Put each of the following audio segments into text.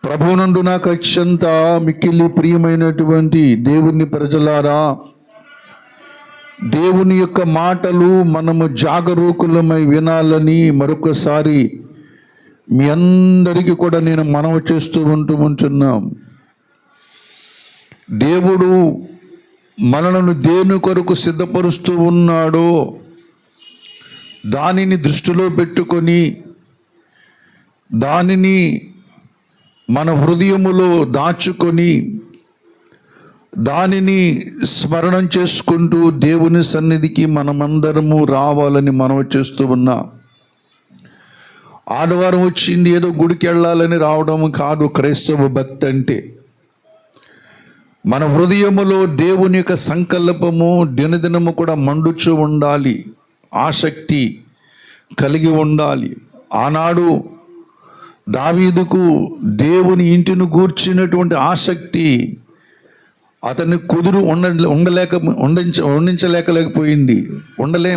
ప్రభువునందు నాకు అత్యంత మిక్కిలి ప్రియమైనటువంటి దేవుని ప్రజలారా, దేవుని యొక్క మాటలు మనము జాగరూకులమై వినాలని మరొకసారి మీ అందరికీ కూడా నేను మనవి చేస్తూ ఉంటున్నాం. దేవుడు మనలను దేని కొరకు సిద్ధపరుస్తూ ఉన్నాడో దానిని దృష్టిలో పెట్టుకొని దానిని మన హృదయములో దాచుకొని దానిని స్మరణం చేసుకుంటూ దేవుని సన్నిధికి మనమందరము రావాలని మనవి చేస్తూ ఉన్నాం. ఆదివారం వచ్చింది ఏదో గుడికి వెళ్ళాలని రావడం కాదు క్రైస్తవ భక్తి అంటే. మన హృదయములో దేవుని యొక్క సంకల్పము దినదినము కూడా మండుచూ ఉండాలి, ఆసక్తి కలిగి ఉండాలి. ఆనాడు దావీదుకు దేవుని ఇంటిని గూర్చినటువంటి ఆసక్తి అతన్ని కుదురు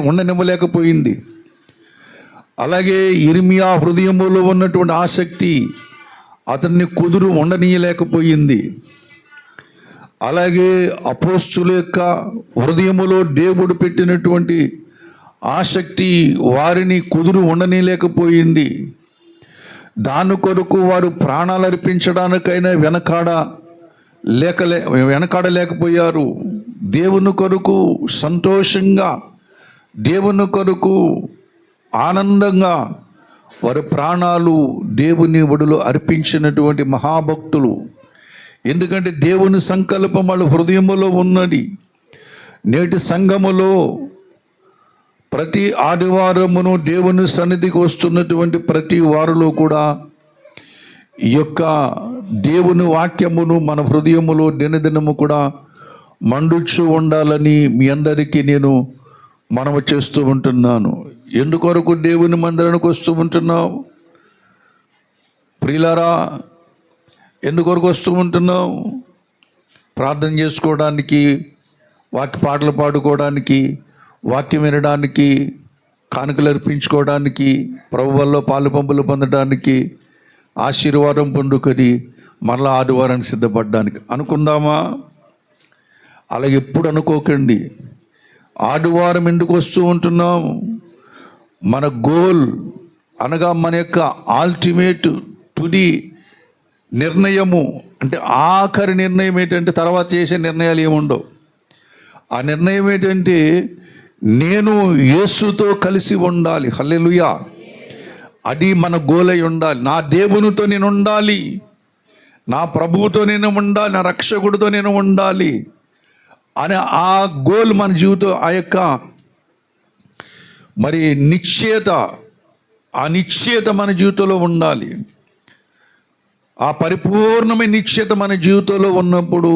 ఉండనివ్వలేకపోయింది. అలాగే ఇర్మియా హృదయములో ఉన్నటువంటి ఆసక్తి అతన్ని కుదురు ఉండనీయలేకపోయింది. అలాగే అపోస్తుల యొక్క హృదయములో దేవుడు పెట్టినటువంటి ఆసక్తి వారిని కుదురు ఉండనీయలేకపోయింది. దాని కొరకు వారు ప్రాణాలు అర్పించడానికైనా వెనకాడలేకపోయారు. దేవుని కొరకు సంతోషంగా, దేవుని కొరకు ఆనందంగా వారి ప్రాణాలు దేవుని ఒడిలో అర్పించినటువంటి మహాభక్తులు. ఎందుకంటే దేవుని సంకల్పం వాళ్ళ హృదయములో ఉన్నది. నేటి సంఘములో ప్రతి ఆదివారమును దేవుని సన్నిధికి వస్తున్నటువంటి ప్రతి వారిలో కూడా ఈ యొక్క దేవుని వాక్యమును మన హృదయములో దినదినము కూడా మండుచు ఉండాలని మీ అందరికీ నేను మనవి చేస్తూ ఉంటున్నాను. ఎందుకొరకు దేవుని మందిరానికి వస్తూ ఉంటున్నావు ప్రియులారా? ఎందుకొరకు వస్తూ ఉంటున్నావు? ప్రార్థన చేసుకోవడానికి, వాక్య పాటలు పాడుకోవడానికి, వాక్యం వినడానికి, కానుకలు అర్పించుకోవడానికి, ప్రభు వల్ల పాలు పంపులు పొందడానికి, ఆశీర్వాదం పొందుకొని మరలా ఆదివారాన్ని సిద్ధపడడానికి అనుకుందామా? అలాగే ఎప్పుడు అనుకోకండి. ఆదివారం ఎందుకు వస్తూ ఉంటున్నాం? మన గోల్ అనగా మన యొక్క అల్టిమేట్ తుది నిర్ణయము, అంటే ఆఖరి నిర్ణయం ఏంటంటే, తర్వాత చేసే నిర్ణయాలు ఏముండవు. ఆ నిర్ణయం ఏంటంటే నేను యేసుతో కలిసి ఉండాలి. హల్లెలూయా! అది మన గోల్ అయి ఉండాలి. నా దేవునితో నేను ఉండాలి, నా ప్రభువుతో నేను ఉండాలి, నా రక్షకుడితో నేను ఉండాలి అనే ఆ గోల్ మన జీవితం, ఆ యొక్క మరి నిశ్చయత మన జీవితంలో ఉండాలి. ఆ పరిపూర్ణమైన నిశ్చయత మన జీవితంలో ఉన్నప్పుడు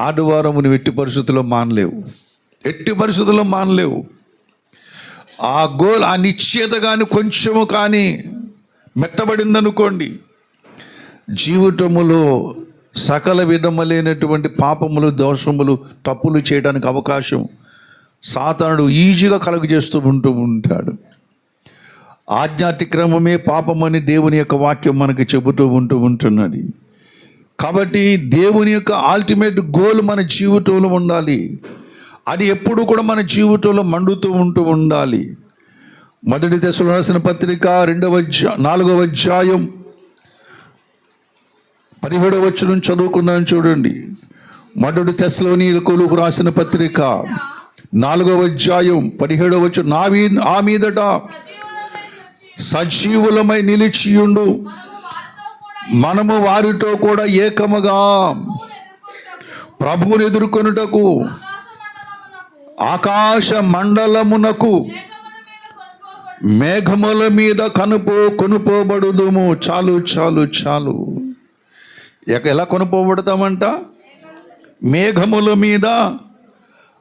ఆదివారం నువ్వు ఎట్టి పరిస్థితుల్లో మానలేవు. ఆ గోల్, ఆ నిశ్చయత కానీ కొంచెము కానీ మెత్తబడిందనుకోండి, జీవితములో సకల విధములైనటువంటి పాపములు, దోషములు, తప్పులు చేయడానికి అవకాశం సాతానుడు ఈజీగా కలుగజేస్తూ ఉంటాడు. ఆజ్ఞాతిక్రమమే పాపమని దేవుని యొక్క వాక్యం మనకి చెబుతూ ఉంటున్నది. కాబట్టి దేవుని యొక్క అల్టిమేట్ గోల్ మన జీవితంలో ఉండాలి. అది ఎప్పుడు కూడా మన జీవితంలో మండుతూ ఉండాలి. మొదటి దశలో రాసిన పత్రిక 4వ అధ్యాయం 17వ వచనం చదువుకున్నాను చూడండి. మొదటి తెస్సలోనికీయులకు రాసిన పత్రిక 4వ అధ్యాయం 17వ వచనం, ఆ మీదట సజీవులమై నిలిచియుండు మనము వారితో కూడా ఏకముగా ప్రభువుని ఎదుర్కొనుటకు ఆకాశ మండలమునకు మేఘముల మీద కొనుపోబడుదుము. చాలు. ఎలా కొనుపోబడతామంట? మేఘముల మీద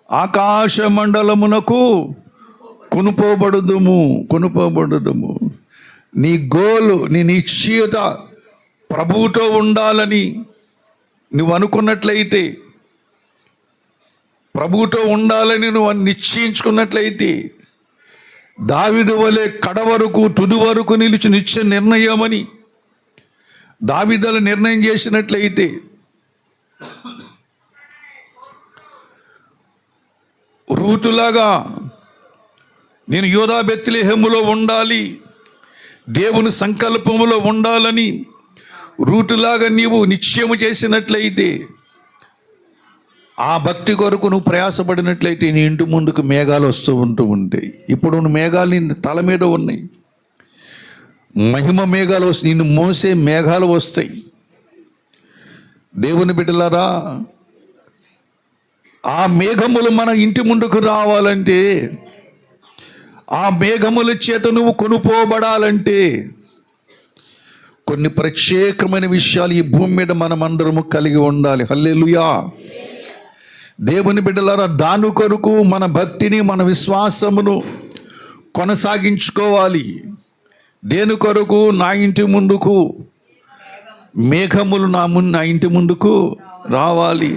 ఆకాశ మండలమునకు కొనుపోబడుదుము. నీ గోలు, నీ నిశ్చయత ప్రభువుతో ఉండాలని నువ్వు అనుకున్నట్లయితే, ప్రభువుతో ఉండాలని నువ్వు నిశ్చయించుకున్నట్లయితే, దావీదు వలె కడ వరకు తుది వరకు నిలిచి నిత్య నిర్ణయమని దావీదులు నిర్ణయం చేసినట్లయితే రూతులాగా నేను యోధా బెత్లెహేములో ఉండాలి, దేవుని సంకల్పములో ఉండాలని రూతులాగా నీవు నిశ్చయము చేసినట్లయితే, ఆ భక్తి కొరకు నువ్వు ప్రయాసపడినట్లయితే నీ ఇంటి ముందుకు మేఘాలు వస్తూ ఉంటాయి. ఇప్పుడు నువ్వు మేఘాలు నీ తల మీద ఉన్నాయి, మహిమ మేఘాలు వస్తాయి, నిన్ను మోసే మేఘాలు వస్తాయి. దేవుని బిడ్డలారా, ఆ మేఘములు మన ఇంటి ముందుకు రావాలంటే, ఆ మేఘముల చేత నువ్వు కొనుపోబడాలంటే కొన్ని ప్రత్యేకమైన విషయాలు ఈ భూమి మీద మనమందరము కలిగి ఉండాలి. హల్లెలూయా. దేవుని బిడ్డలారా, దాని కొరకు మన భక్తిని, మన విశ్వాసమును కొనసాగించుకోవాలి. దేని కొరకు? నా ఇంటి ముందుకు మేఘములు నా ఇంటి ముందుకు రావాలి.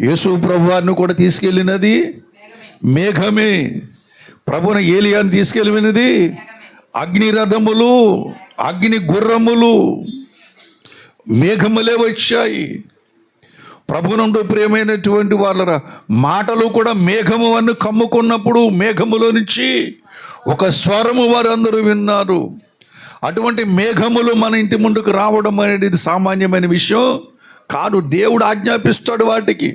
యేసు ప్రభువారిని కూడా తీసుకెళ్ళినది మేఘమే. ప్రభువును ఏలియాను తీసుకెళ్ళినది అగ్ని రథములు, అగ్ని గుర్రములు, మేఘములే వచ్చాయి. ప్రభునందు ప్రియమైనటువంటి వాళ్ళ మాటలు కూడా మేఘము అని కమ్ముకున్నప్పుడు మేఘములో నుంచి ఒక స్వరము వారందరూ విన్నారు. అటువంటి మేఘములు మన ఇంటి ముందుకు రావడం అనేది సామాన్యమైన విషయం కాదు. దేవుడు ఆజ్ఞాపిస్తాడు వాటికి,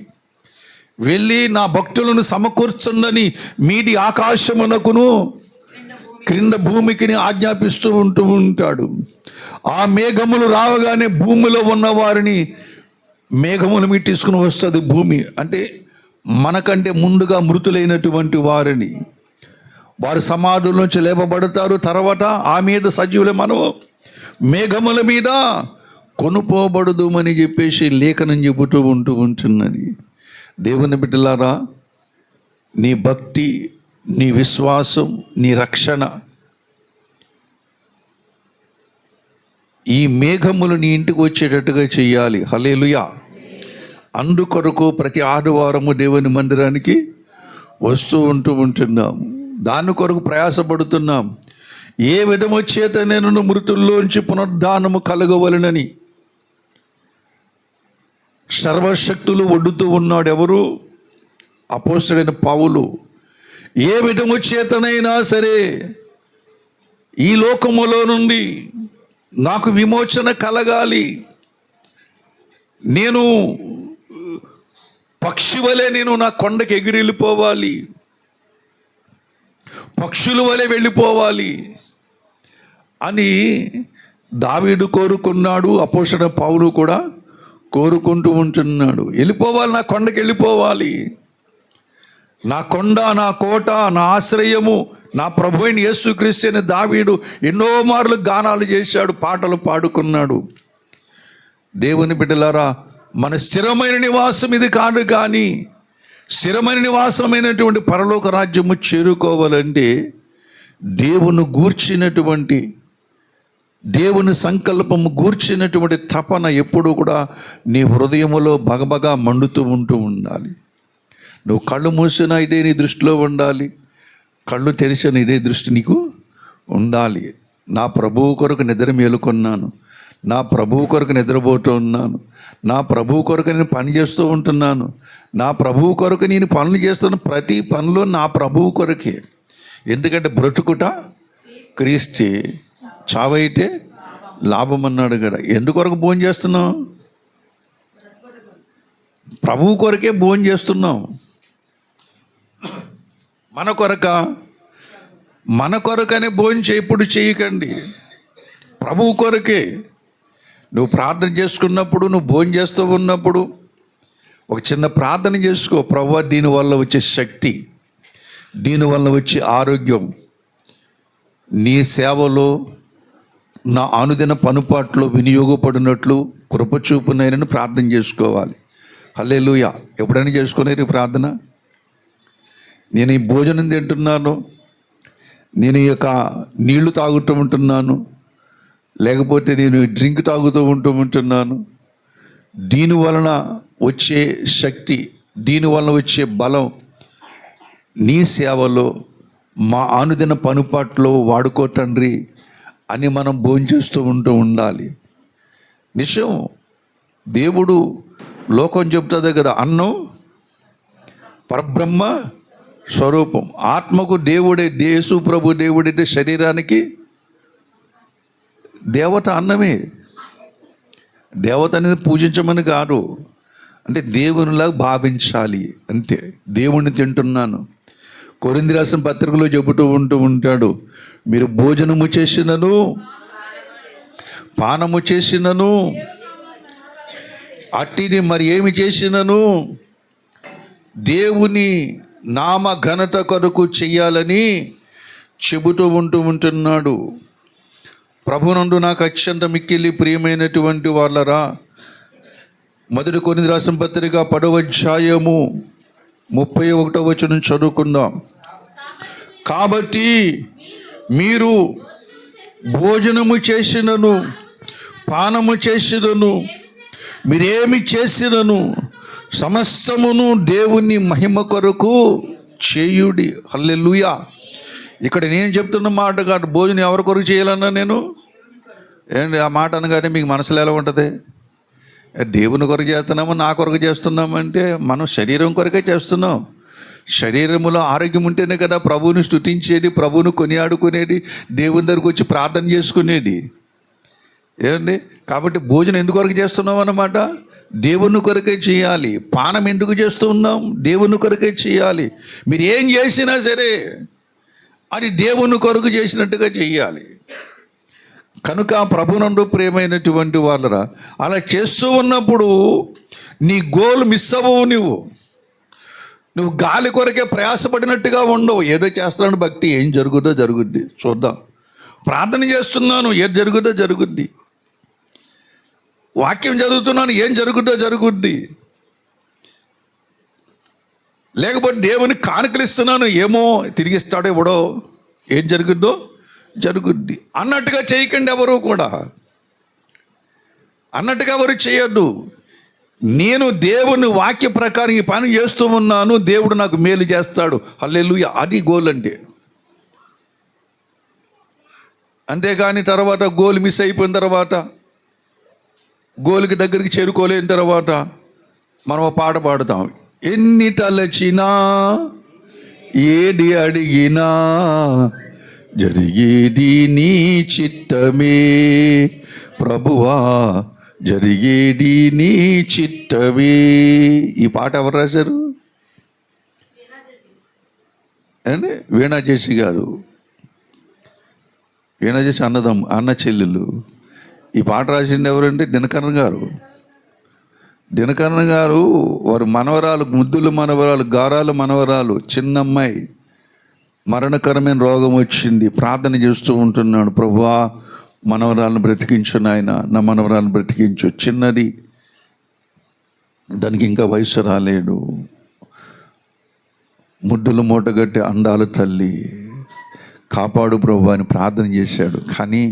వెళ్ళి నా భక్తులను సమకూర్చుందని మీది ఆకాశమునకును క్రింద భూమికి ఆజ్ఞాపిస్తూ ఉంటాడు. ఆ మేఘములు రావగానే భూమిలో ఉన్న వారిని మేఘములు మీద తీసుకుని వస్తుంది. భూమి అంటే మనకంటే ముందుగా మృతులైనటువంటి వారిని, వారు సమాధుల నుంచి లేపబడతారు. తర్వాత ఆ మీద సజీవులే మనం మేఘముల మీద కొనుపోబడదుమని చెప్పేసి లేఖనం చెబుతూ ఉంటున్నది. దేవుని బిడ్డలారా, నీ భక్తి, నీ విశ్వాసం, నీ రక్షణ ఈ మేఘములు నీ ఇంటికి వచ్చేటట్టుగా చేయాలి. హల్లెలూయా. అందుకొరకు ప్రతి ఆదివారము దేవుని మందిరానికి వస్తూ ఉంటున్నాం. దాని కొరకు ప్రయాసపడుతున్నాం. ఏ విధము చేత నేను మృతుల్లోంచి పునరుద్ధానము కలగవలనని సర్వశక్తులు ఒడ్డుతూ ఉన్నాడు. ఎవరు? అపోస్తలుడైన పౌలు. ఏ విధము చేతనైనా సరే ఈ లోకములో నుండి నాకు విమోచన కలగాలి, నేను పక్షి వలె నేను నా కొండకి ఎగిరి వెళ్ళిపోవాలి, పక్షుల వలె వెళ్ళిపోవాలి అని దావీదు కోరుకున్నాడు. అపోస్తలుడైన పౌలు కూడా కోరుకుంటూ ఉంటున్నాడు. వెళ్ళిపోవాలి, నా కొండకి వెళ్ళిపోవాలి. నా కొండ, నా కోట, నా ఆశ్రయము నా ప్రభు అయిన యేసుక్రీస్తు అని దావీదు ఎన్నో మార్లు గానాలు చేశాడు, పాటలు పాడుకున్నాడు. దేవుని బిడ్డలారా, మన స్థిరమైన నివాసం ఇది కాదు, కానీ స్థిరమైన నివాసమైనటువంటి పరలోక రాజ్యము చేరుకోవాలంటే దేవుని గూర్చినటువంటి, దేవుని సంకల్పము గూర్చినటువంటి తపన ఎప్పుడూ కూడా నీ హృదయములో బగబగా మండుతూ ఉండాలి. నువ్వు కళ్ళు మూసినా ఇదే నీ దృష్టిలో ఉండాలి, కళ్ళు తెరిచిన ఇదే దృష్టి నీకు ఉండాలి. నా ప్రభువు కొరకు నిద్ర మేలుకొన్నాను, నా ప్రభువు కొరకు నిద్రపోతూ ఉన్నాను, నా ప్రభువు కొరకు నేను పని చేస్తూ ఉంటున్నాను, నా ప్రభువు కొరకు నేను పనులు చేస్తున్న ప్రతి పనిలో నా ప్రభువు కొరకే. ఎందుకంటే బ్రతుకుట క్రీస్తే, చావైతే లాభం అన్నాడు కదా. ఎందుకొరకు భోజనం చేస్తున్నాం? ప్రభువు కొరకే భోజనం చేస్తున్నాం. మన కొరకనే భోజనం ఎప్పుడు చేయకండి, ప్రభువు కొరకే. నువ్వు ప్రార్థన చేసుకున్నప్పుడు, నువ్వు భోజనం చేస్తూ ఉన్నప్పుడు ఒక చిన్న ప్రార్థన చేసుకో. ప్రభువా, దీనివల్ల వచ్చే శక్తి, దీనివల్ల వచ్చే ఆరోగ్యం నీ సేవలో, నా అనుదిన పనుపాట్లో వినియోగపడినట్లు కృపచూపునైనని ప్రార్థన చేసుకోవాలి. హల్లెలూయా. ఎప్పుడైనా చేసుకునేది ప్రార్థన? నేను ఈ భోజనం తింటున్నాను, నేను ఈ యొక్క నీళ్లు తాగుతూ ఉంటున్నాను, లేకపోతే నేను డ్రింక్ తాగుతూ ఉంటున్నాను, దీనివలన వచ్చే శక్తి, దీనివలన వచ్చే బలం నీ సేవలో, మా అనుదిన పనుపాట్లో వాడుకో తండ్రి అని మనం భోంచేస్తూ ఉండాలి. నిజం, దేవుడు లోకం చెప్తుంది కదా, అన్నం పరబ్రహ్మ స్వరూపం. ఆత్మకు దేవుడే, యేసు ప్రభు దేవుడైతే శరీరానికి దేవత అన్నమే. దేవత అనేది పూజించమని కాదు, అంటే దేవునిలాగా భావించాలి. అంటే దేవుణ్ణి తింటున్నాను. కొరింథీ రాసిన పత్రికలో చెబుతూ ఉంటాడు, మీరు భోజనము చేసినను పానము చేసినను అట్టిని మరి ఏమి చేసినను దేవుని నామ ఘనత కొరకు చెయ్యాలని చెబుతూ ఉంటున్నాడు. ప్రభునందు నాకు అత్యంత మిక్కిలి ప్రియమైనటువంటి వాళ్ళరా, 1 కొరింథీ రాసిన పత్రిక 10వ అధ్యాయము 31వ వచనం చదువుకుందాం. కాబట్టి మీరు భోజనము చేసినను పానము చేసినను మీరేమి చేసినను సమస్తమును దేవుని మహిమ కొరకు చేయుడి. హల్లెలూయా. ఇక్కడ నేను చెప్తున్న మాట కాదు, భోజనం ఎవరి కొరకు చేయాలన్నా నేను ఏంటి ఆ మాట అనగానే మీకు మనసులో ఎలా ఉంటుంది? దేవుని కొరకు చేస్తున్నాము, నా కొరకు చేస్తున్నామంటే మనం శరీరం కొరకే చేస్తున్నాం. శరీరములో ఆరోగ్యం ఉంటేనే కదా ప్రభువుని స్తుతించేది, ప్రభువుని కొనియాడుకునేది, దేవుని దగ్గరకు వచ్చి ప్రార్థన చేసుకునేది. ఏమండి? కాబట్టి భోజనం ఎందుకు కొరకు చేస్తున్నాం అన్నమాట, దేవుని కొరకే చేయాలి. పానం ఎందుకు చేస్తూ ఉన్నాం, దేవుని కొరకే చేయాలి. మీరు ఏం చేసినా సరే అది దేవుని కొరకు చేసినట్టుగా చెయ్యాలి. కనుక ప్రభునందు ప్రియమైనటువంటి వాళ్ళరా, అలా చేస్తూ ఉన్నప్పుడు నీ గోల్ మిస్ అవ్వవు. నువ్వు గాలి కొరకే ప్రయాసపడినట్టుగా ఉండవు. ఏదో చేస్తున్నాడు భక్తి, ఏం జరుగుద్దో జరుగుద్ది చూద్దాం. ప్రార్థన చేస్తున్నాను, ఏది జరుగుద్దో జరుగుద్ది. వాక్యం చదువుతున్నాను, ఏం జరుగుద్దో జరుగుద్ది. లేకపోతే దేవునికి కానుకలిస్తున్నాను, ఏమో తిరిగిస్తాడో ఇవ్వడో, ఏం జరుగుద్దో జరుగుద్ది అన్నట్టుగా చేయకండి. ఎవరు కూడా అన్నట్టుగా ఎవరు చేయొద్దు. నేను దేవుని వాక్య ప్రకారం ఈ పని చేస్తూ ఉన్నాను, దేవుడు నాకు మేలు చేస్తాడు. హల్లెలూయా. అది గోల్ అంటే. అంతేగాని తర్వాత గోల్ మిస్ అయిపోయిన తర్వాత, గోల్కి దగ్గరికి చేరుకోలేని తర్వాత మనం పాట పాడుతాం, ఎన్ని తలచినా ఏది అడిగినా జరిగేది నీ చిత్తమే ప్రభువా, జరిగేది నీ చిత్తమే. ఈ పాట ఎవరు రాశారు? అంటే వీణా జేసి గారు. వీణా జేసి అన్న చెల్లెలు. ఈ పాట రాసింది ఎవరంటే దినకరణ గారు. దినకరణ గారు వారు మనవరాలు, ముద్దుల మనవరాలు, గారాల మనవరాలు, చిన్నమ్మాయి మరణకరమైన రోగం వచ్చింది. ప్రార్థన చేస్తూ ఉంటున్నాడు, ప్రభువా మనవరాలను బ్రతికించు నాయన, నా మనవరాలను బ్రతికించు. చిన్నది, దానికి ఇంకా వయసు రాలేడు. ముద్దుల మూటగట్టి అండాల తల్లి, కాపాడు ప్రభు అని ప్రార్థన చేశాడు. కానీ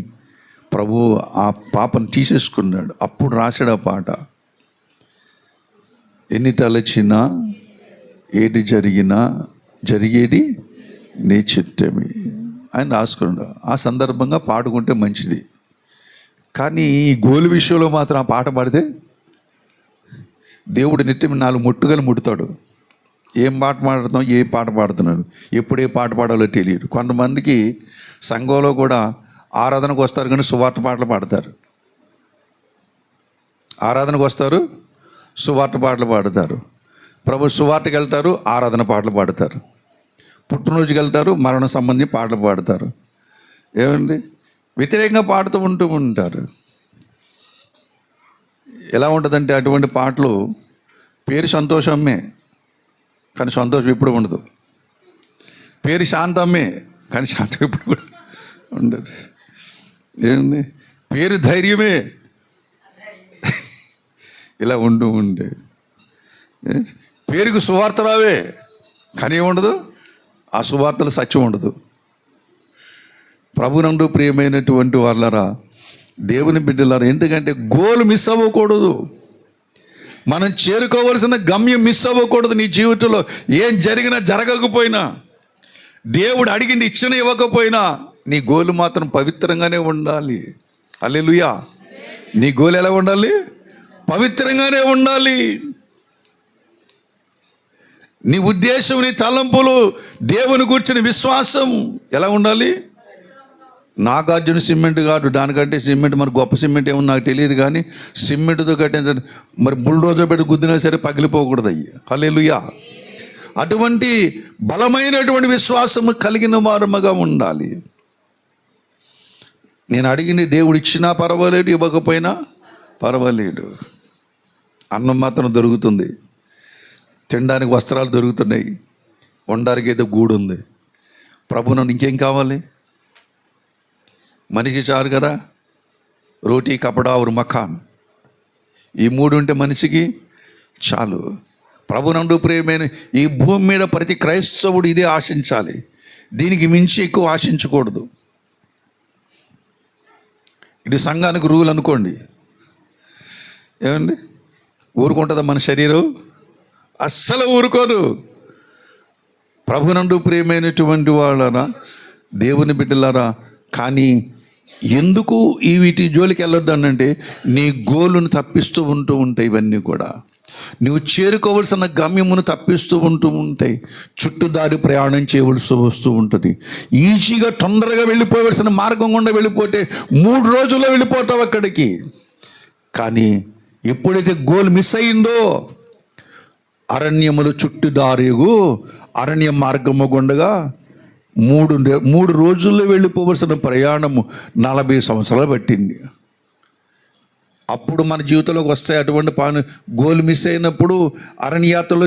ప్రభు ఆ పాపను తీసేసుకున్నాడు. అప్పుడు రాశాడు ఆ పాట, ఎన్ని తలచినా ఏది జరిగినా జరిగేది నీ చిత్తమే ఆయన రాసుకున్నాడు. ఆ సందర్భంగా పాడుకుంటే మంచిది. కానీ ఈ గోలు విషయంలో మాత్రం ఆ పాట పాడితే దేవుడు నెత్తి 4 ముట్టుగలు ముడతాడు. ఏం పాట పాడుతున్నాం, ఏ పాట పాడుతున్నాడు, ఎప్పుడు ఏ పాట పాడాలో తెలియదు. కొంతమందికి సంఘంలో కూడా ఆరాధనకు వస్తారు కానీ సువార్త పాటలు పాడతారు. ఆరాధనకు వస్తారు, సువార్త పాటలు పాడతారు. ప్రభు సువార్తకి వెళ్తారు, ఆరాధన పాటలు పాడతారు. పుట్టినరోజుకి వెళ్తారు, మరణ సంబంధించి పాటలు పాడతారు. ఏమండి? వ్యతిరేకంగా పాడుతూ ఉంటారు. ఎలా ఉంటుందంటే అటువంటి పాటలు పేరు సంతోషమే కానీ సంతోషం ఎప్పుడు ఉండదు. పేరు శాంతమే కానీ శాంతం ఎప్పుడు కూడా ఉండదు. ఏంది? పేరు ధైర్యమే ఇలా ఉండే పేరుకు సువార్త రావే కానీ ఏముండదు, ఆ సువార్తలు సత్యం ఉండదు. ప్రభునందు ప్రియమైనటువంటి వాళ్ళరా, దేవుని బిడ్డలారా, ఎందుకంటే గోల్ మిస్ అవ్వకూడదు. మనం చేరుకోవలసిన గమ్యం మిస్ అవ్వకూడదు. నీ జీవితంలో ఏం జరిగినా జరగకపోయినా, దేవుడు అడిగింది ఇచ్చిన ఇవ్వకపోయినా, నీ గోలు మాత్రం పవిత్రంగానే ఉండాలి. హల్లెలూయా. నీ గోలు ఎలా ఉండాలి? పవిత్రంగానే ఉండాలి. నీ ఉద్దేశం, నీ తలంపులు, దేవుని కూర్చుని విశ్వాసం ఎలా ఉండాలి? నాగార్జున సిమెంట్ కాదు, దానికంటే సిమెంట్ మరి గొప్ప సిమెంట్ ఏమో నాకు తెలియదు, కానీ సిమెంట్తో కట్టిన మరి బుల్డోజర్ పెట్టి గుద్దినా సరే పగిలిపోకూడదు అయ్యి. హల్లెలూయా. అటువంటి బలమైనటువంటి విశ్వాసము కలిగిన వారముగా ఉండాలి. నేను అడిగింది దేవుడు ఇచ్చినా పర్వాలేదు, ఇవ్వకపోయినా పర్వాలేదు. అన్నం మాత్రం దొరుకుతుంది, తినడానికి వస్త్రాలు దొరుకుతున్నాయి, ఉండడానికి అయితే గూడు ఉంది. ప్రభు నన్ను ఇంకేం కావాలి? మనిషికి చాలు కదా, రోటీ, కపడా, और మకాన్, ఈ మూడు ఉంటే మనిషికి చాలు. ప్రభునందు ప్రియమైన ఈ భూమి మీద ప్రతి క్రైస్తవుడు ఇదే ఆశించాలి. దీనికి మించి ఎక్కువ ఆశించకూడదు. ఇది సంఘానికి రూల్ అనుకోండి, ఏమండి? ఊరుకుంటుందా మన శరీరం? అస్సలు ఊరుకోదు. ప్రభునందు ప్రియమైనటువంటి వాళ్ళరా, దేవుని బిడ్డలారా, కానీ ఎందుకు ఈ వీటి జోలికి వెళ్ళొద్దు అనంటే, నీ గోలును తప్పిస్తూ ఉంటాయి. ఇవన్నీ కూడా నువ్వు చేరుకోవలసిన గమ్యమును తప్పిస్తూ ఉంటాయి. చుట్టుదారి ప్రయాణం చేయవలసి వస్తూ ఉంటుంది. ఈజీగా తొందరగా వెళ్ళిపోవలసిన మార్గం గుండా వెళ్ళిపోతే 3 రోజుల్లో వెళ్ళిపోతావు అక్కడికి. కానీ ఎప్పుడైతే గోల్ మిస్ అయిందో, అరణ్యములు చుట్టుదారిగు అరణ్య మార్గము గుండగా 3 రోజుల్లో వెళ్ళిపోవలసిన ప్రయాణము 40 సంవత్సరాలు పట్టింది. అప్పుడు మన జీవితంలోకి వస్తాయి అటువంటి గోల్ మిస్ అయినప్పుడు, అరణ్యాత్రలో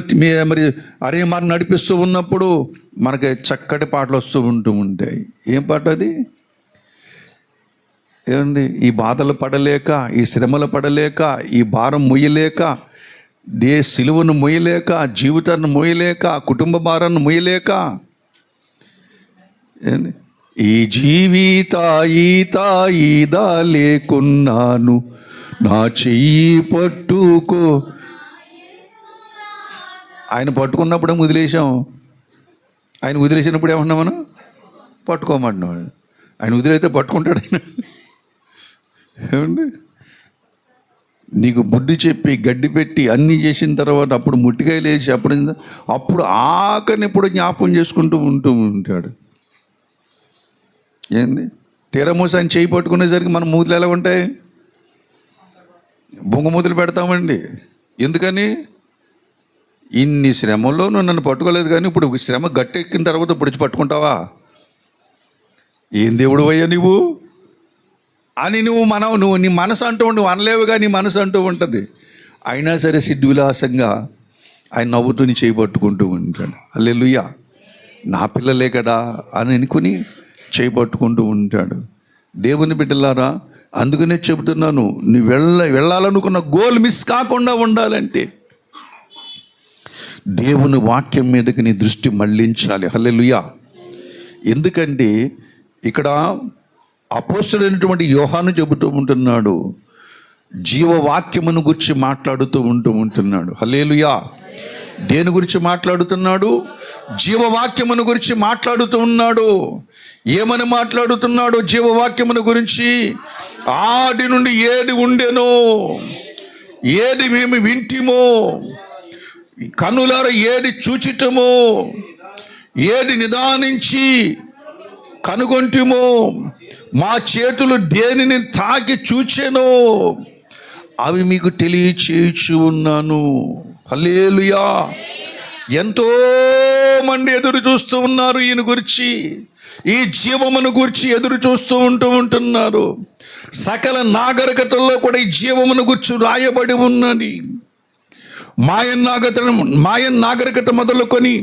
మరి అరణ్య మార్గం నడిపిస్తూ ఉన్నప్పుడు మనకి చక్కటి పాటలు వస్తూ ఉంటాయి. ఏం పాట అది? ఏమండి? ఈ బాధలు పడలేక, ఈ శ్రమలు పడలేక, ఈ భారం మొయ్యలేక, సిలువను మొయ్యలేక, జీవితాన్ని మొయ్యలేక, కుటుంబ భారాన్ని మొయ్యలేక, ఈ జీవిత ఈదా లేకున్నాను, నా చెయ్యి పట్టుకో. ఆయన పట్టుకున్నప్పుడే వదిలేసాం. ఆయన వదిలేసినప్పుడు ఏమన్నా మనం పట్టుకోమంటున్నాడు. ఆయన వదిలేస్తే పట్టుకుంటాడు ఆయన. ఏమండి? నీకు బుద్ధి చెప్పి గడ్డి పెట్టి అన్నీ చేసిన తర్వాత అప్పుడు ముట్టికాయలు వేసి అప్పుడు ఆఖరిని ఎప్పుడు జ్ఞాపకం చేసుకుంటూ ఉంటాడు. ఏంది? తీరమూసి ఆయన చేయి పట్టుకునేసరికి మన మూతులు ఎలా ఉంటాయి? బొంగమూతులు పెడతామండి. ఎందుకని? ఇన్ని శ్రమల్లో నువ్వు నన్ను పట్టుకోలేదు, కానీ ఇప్పుడు శ్రమ గట్టెక్కిన తర్వాత ఇప్పుడు వచ్చి పట్టుకుంటావా? ఏం దేవుడు అయ్యా నువ్వు అని నువ్వు నీ మనసు అంటూ నువ్వు అనలేవుగా, నీ మనసు అంటూ ఉంటుంది. అయినా సరే సిద్ధివిలాసంగా ఆయన నవ్వుతూ నీ చేయి పట్టుకుంటూ ఉంటాడు. హల్లెలూయా. నా పిల్లలే కదా అని అనుకుని చేయి పట్టుకుంటూ ఉంటాడు. దేవుని బిడ్డలారా, అందుకనే చెబుతున్నాను, నువ్వు వెళ్ళాలనుకున్న గోల్ మిస్ కాకుండా ఉండాలంటే దేవుని వాక్యం మీదకి నీ దృష్టి మళ్ళించాలి. హల్లెలూయా. ఎందుకంటే ఇక్కడ అపోస్తలుడైనటువంటి యోహాను చెబుతూ ఉంటున్నాడు, జీవవాక్యమును గురించి మాట్లాడుతూ ఉంటున్నాడు. హల్లెలూయా. దేని గురించి మాట్లాడుతున్నాడు? జీవవాక్యమును గురించి మాట్లాడుతూ ఉన్నాడు. ఏమని మాట్లాడుతున్నాడు? జీవవాక్యమును గురించి. ఆది నుండి ఏది ఉండెనో, ఏది మేము వింటిమో, కన్నులారా ఏది చూచిటమో, ఏది నిదానించి కనుగొంటిమో, మా చేతులు దేనిని తాకి చూచెనో, అవి మీకు తెలియచేయచ్చు ఉన్నాను. హల్లెలూయా. ఎంతో మంది ఎదురు చూస్తూ ఉన్నారు ఈయన గురించి, ఈ జీవమును గురించి ఎదురు చూస్తూ ఉంటున్నారు. సకల నాగరికతల్లో కూడా ఈ జీవమును గురించి రాయబడి ఉన్నది. మాయన్ నాగరికత మొదలుకొని,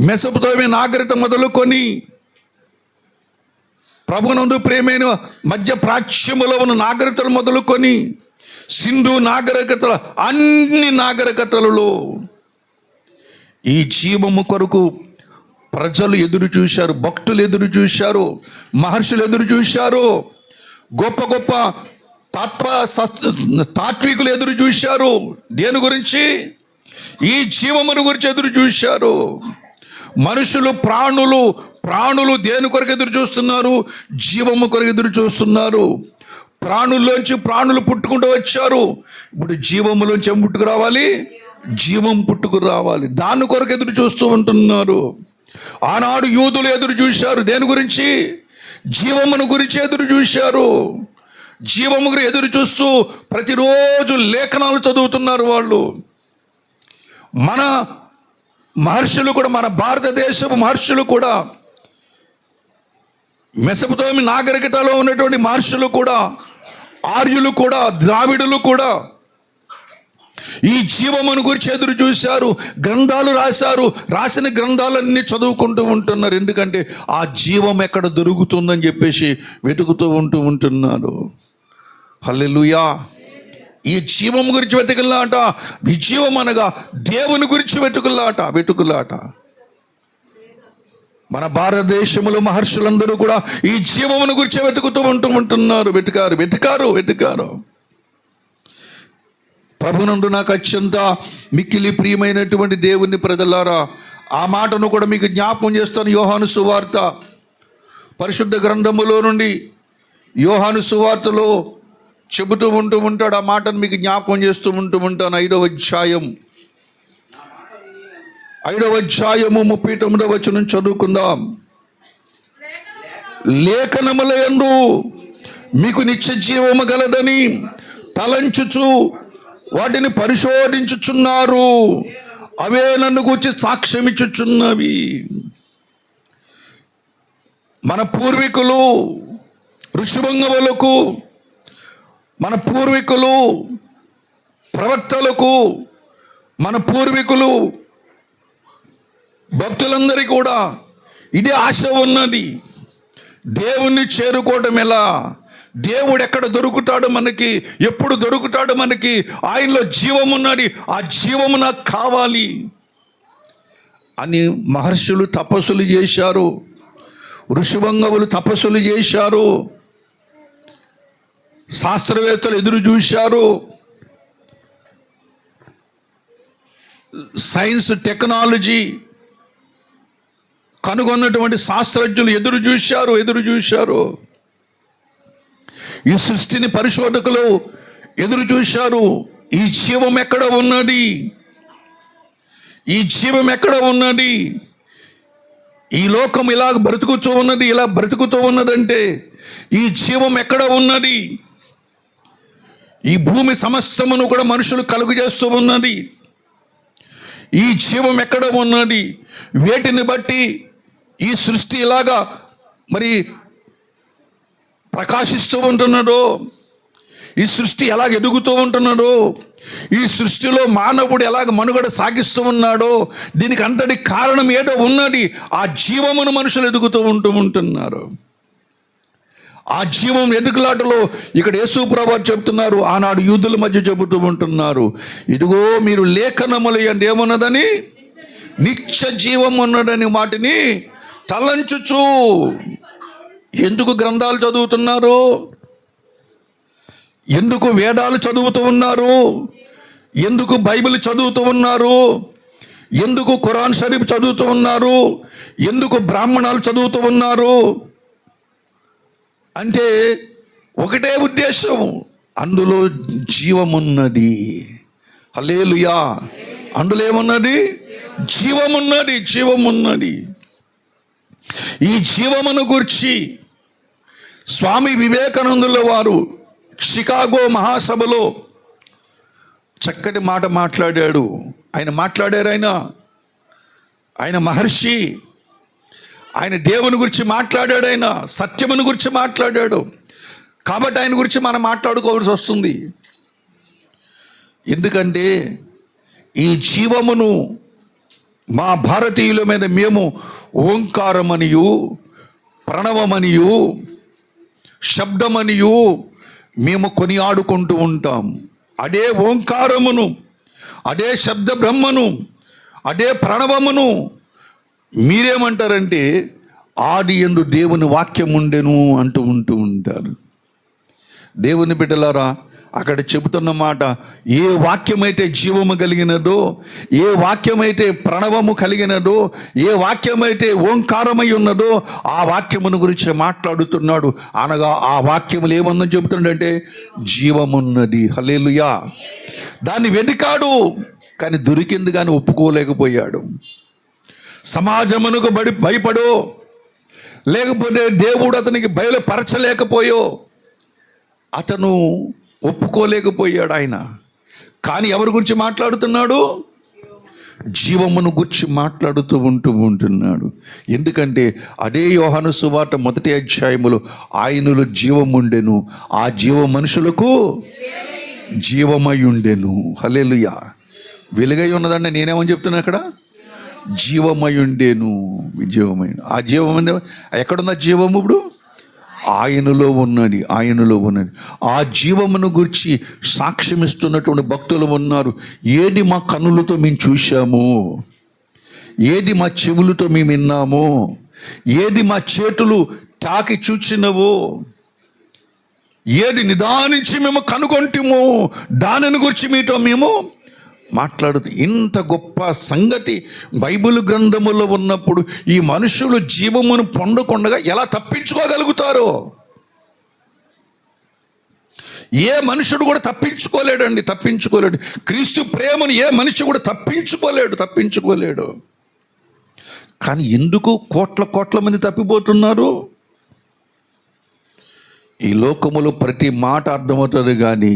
మెసొపొతామియా నాగరికత మొదలుకొని, ప్రభునందు ప్రేమైన మధ్య ప్రాచ్యములో ఉన్న నాగరికతలు మొదలుకొని, సింధు నాగరికతల అన్ని నాగరికతలలో ఈ జీవము కొరకు ప్రజలు ఎదురు చూశారు, భక్తులు ఎదురు చూశారు, మహర్షులు ఎదురు చూశారు, గొప్ప గొప్ప తాత్వికులు ఎదురు చూశారు. దేని గురించి? ఈ జీవమును గురించి ఎదురు చూశారు. మనుషులు, ప్రాణులు, ప్రాణులు దేని కొరకు ఎదురు చూస్తున్నారు? జీవము కొరకు ఎదురు చూస్తున్నారు. ప్రాణుల్లోంచి ప్రాణులు పుట్టుకుంటూ వచ్చారు. ఇప్పుడు జీవములోంచి ఏం పుట్టుకు రావాలి? జీవం పుట్టుకు రావాలి. దాని కొరకు ఎదురు చూస్తూ ఉంటున్నారు. ఆనాడు యూదులు ఎదురు చూశారు. దేని గురించి? జీవమును గురించి ఎదురు చూశారు. జీవము గురించి ఎదురు చూస్తూ ప్రతిరోజు లేఖనాలు చదువుతున్నారు వాళ్ళు. మన మహర్షులు కూడా, మన భారతదేశపు మహర్షులు కూడా, మెసొపొతామియా నాగరికతలో ఉన్నటువంటి మహర్షులు కూడా, ఆర్యులు కూడా, ద్రావిడులు కూడా ఈ జీవమును గురించి ఎదురు చూశారు. గ్రంథాలు రాశారు. రాసిన గ్రంథాలన్నీ చదువుకుంటూ ఉంటున్నారు. ఎందుకంటే ఆ జీవం ఎక్కడ దొరుకుతుందని చెప్పేసి వెతుకుతూ ఉంటున్నారు. హల్లెలూయా. ఈ జీవం గురించి వెతుకులాట. విజీవం అనగా దేవుని గురించి వెతుకులాట. మన భారతదేశంలో మహర్షులందరూ కూడా ఈ జీవమును గురించి వెతుకుతూ ఉంటున్నారు. వెతికారు. ప్రభునందు నాకు అత్యంత మిక్కిలి ప్రియమైనటువంటి దేవుని ప్రజలారా, ఆ మాటను కూడా మీకు జ్ఞాపకం చేస్తాను. యోహాను సువార్త, పరిశుద్ధ గ్రంథములో నుండి యోహాను సువార్తలో చెబుతూ ఉంటాడు. ఆ మాటను మీకు జ్ఞాపకం చేస్తూ ఉంటాను. 5వ అధ్యాయం 39వ వచనం చదువుకుందాం. లేఖనములందు మీకు నిత్య జీవము గలదని తలంచుచు వాటిని పరిశోధించుచున్నారు. అవే నన్ను గూర్చి సాక్ష్యమిచ్చుచున్నవి. మన పూర్వీకులు ఋషివంగములకు, మన పూర్వీకులు ప్రవక్తలకు, మన పూర్వీకులు భక్తులందరికీ కూడా ఇదే ఆశ ఉన్నది. దేవుణ్ణి చేరుకోవడం ఎలా? దేవుడు ఎక్కడ దొరుకుతాడు మనకి? ఎప్పుడు దొరుకుతాడు మనకి? ఆయనలో జీవం ఉన్నది. ఆ జీవము నాకు కావాలి అని మహర్షులు తపస్సులు చేశారు. ఋషివంగములు తపస్సులు చేశారు. శాస్త్రవేత్తలు ఎదురు చూశారు. సైన్స్ టెక్నాలజీ కనుగొన్నటువంటి శాస్త్రజ్ఞులు ఎదురు చూశారు. ఈ సృష్టిని పరిశోధకులు ఎదురు చూశారు. ఈ జీవం ఎక్కడ ఉన్నది? ఈ లోకం ఇలా బ్రతుకుతూ ఉన్నదంటే ఈ జీవం ఎక్కడ ఉన్నది? ఈ భూమి సమస్తమును కూడా మనుషులు కలుగు చేస్తూ ఉన్నది. ఈ జీవం ఎక్కడ ఉన్నది? వేటిని బట్టి ఈ సృష్టి ఇలాగా మరి ప్రకాశిస్తూ ఉంటున్నాడో, ఈ సృష్టి ఎలాగ ఎదుగుతూ ఉంటున్నాడో, ఈ సృష్టిలో మానవుడు ఎలాగ మనుగడ సాగిస్తూ ఉన్నాడో, దీనికి అంతటి కారణం ఏదో ఉన్నది. ఆ జీవమును మనుషులు ఎదుగుతూ ఉంటున్నారు. ఆ జీవం ఎదుగులాటలో ఇక్కడ యేసు ప్రభువు చెప్తున్నారు. ఆనాడు యూదుల మధ్య చెబుతూ ఉంటున్నారు, ఇదిగో మీరు లేఖనములు యందు ఏమున్నదని? నిత్య జీవం ఉన్నదని వాటిని తలంచుచు. ఎందుకు గ్రంథాలు చదువుతున్నారు? ఎందుకు వేదాలు చదువుతూ ఉన్నారు? ఎందుకు బైబిల్ చదువుతూ ఉన్నారు? ఎందుకు ఖురాన్ షరీఫ్ చదువుతూ ఉన్నారు? ఎందుకు బ్రాహ్మణాలు చదువుతూ ఉన్నారు? అంటే ఒకటే ఉద్దేశం, అందులో జీవమున్నది. హల్లెలూయా. అందులో ఏమున్నది? జీవమున్నది. ఈ జీవమును గురించి స్వామి వివేకానందుల వారు షికాగో మహాసభలో చక్కటి మాట మాట్లాడాడు. ఆయన మహర్షి. ఆయన దేవుని గురించి మాట్లాడాడు. ఆయన సత్యమును గురించి మాట్లాడాడు. కాబట్టి ఆయన గురించి మనం మాట్లాడుకోవాల్సి వస్తుంది. ఎందుకంటే ఈ జీవమును మా భారతీయుల మీద మేము ఓంకారమనియు, ప్రణవమనియు, శబ్దమనియు మేము కొనియాడుకుంటూ ఉంటాం. అదే ఓంకారమును, అదే శబ్ద బ్రహ్మను, అదే ప్రణవమును మీరేమంటారంటే ఆది యందు దేవుని వాక్యం ఉండెను అంటూ ఉంటారు. దేవుని బిడ్డలారా, అక్కడ చెబుతున్న మాట, ఏ వాక్యమైతే జీవము కలిగినదో, ఏ వాక్యమైతే ప్రణవము కలిగినదో, ఏ వాక్యమైతే ఓంకారమై ఉన్నదో ఆ వాక్యమును గురించి మాట్లాడుతున్నాడు. అనగా ఆ వాక్యములు ఏముందని చెబుతున్నాడంటే జీవమున్నది. హల్లెలూయా. దాన్ని వెతికాడు, కానీ దొరికింది కానీ ఒప్పుకోలేకపోయాడు. సమాజమునకు భయపడో, లేకపోతే దేవుడు అతనికి బయలుపరచలేకపోయో అతను ఒప్పుకోలేకపోయాడు ఆయన. కానీ ఎవరి గురించి మాట్లాడుతున్నాడు? జీవమును గురించి మాట్లాడుతూ ఉంటున్నాడు. ఎందుకంటే అదే యోహాను సువార్త 1వ అధ్యాయములో ఆయనలో జీవముండెను, ఆ జీవ మనుషులకు జీవమై ఉండెను. హల్లెలూయా. వెలుగై ఉన్నదండి. నేనేమని చెప్తున్నా అక్కడ? జీవమయుండేను, జీవమైన. ఆ జీవం ఎక్కడున్న జీవము? ఇప్పుడు ఆయనలో ఉన్నది, ఆయనలో ఉన్నది. ఆ జీవమును గురించి సాక్ష్యం ఇస్తున్నటువంటి భక్తులు ఉన్నారు. ఏది మా కన్నులతో మేము చూశాము, ఏది మా చెవులతో మేము విన్నాము, ఏది మా చేతులు తాకి చూచినవో, ఏది నిదానించి మేము కనుగొంటిమో దానిని గురించి మీతో మేము మాట్లాడుతూ. ఇంత గొప్ప సంగతి బైబిల్ గ్రంథములో ఉన్నప్పుడు ఈ మనుషులు జీవమును పొందకుండా ఎలా తప్పించుకోగలుగుతారో? ఏ మనుషుడు కూడా తప్పించుకోలేడు. క్రీస్తు ప్రేమను ఏ మనిషి కూడా తప్పించుకోలేడు. కానీ ఎందుకు కోట్ల మంది తప్పిపోతున్నారు? ఈ లోకములో ప్రతి మాట అర్థమవుతుంది, కానీ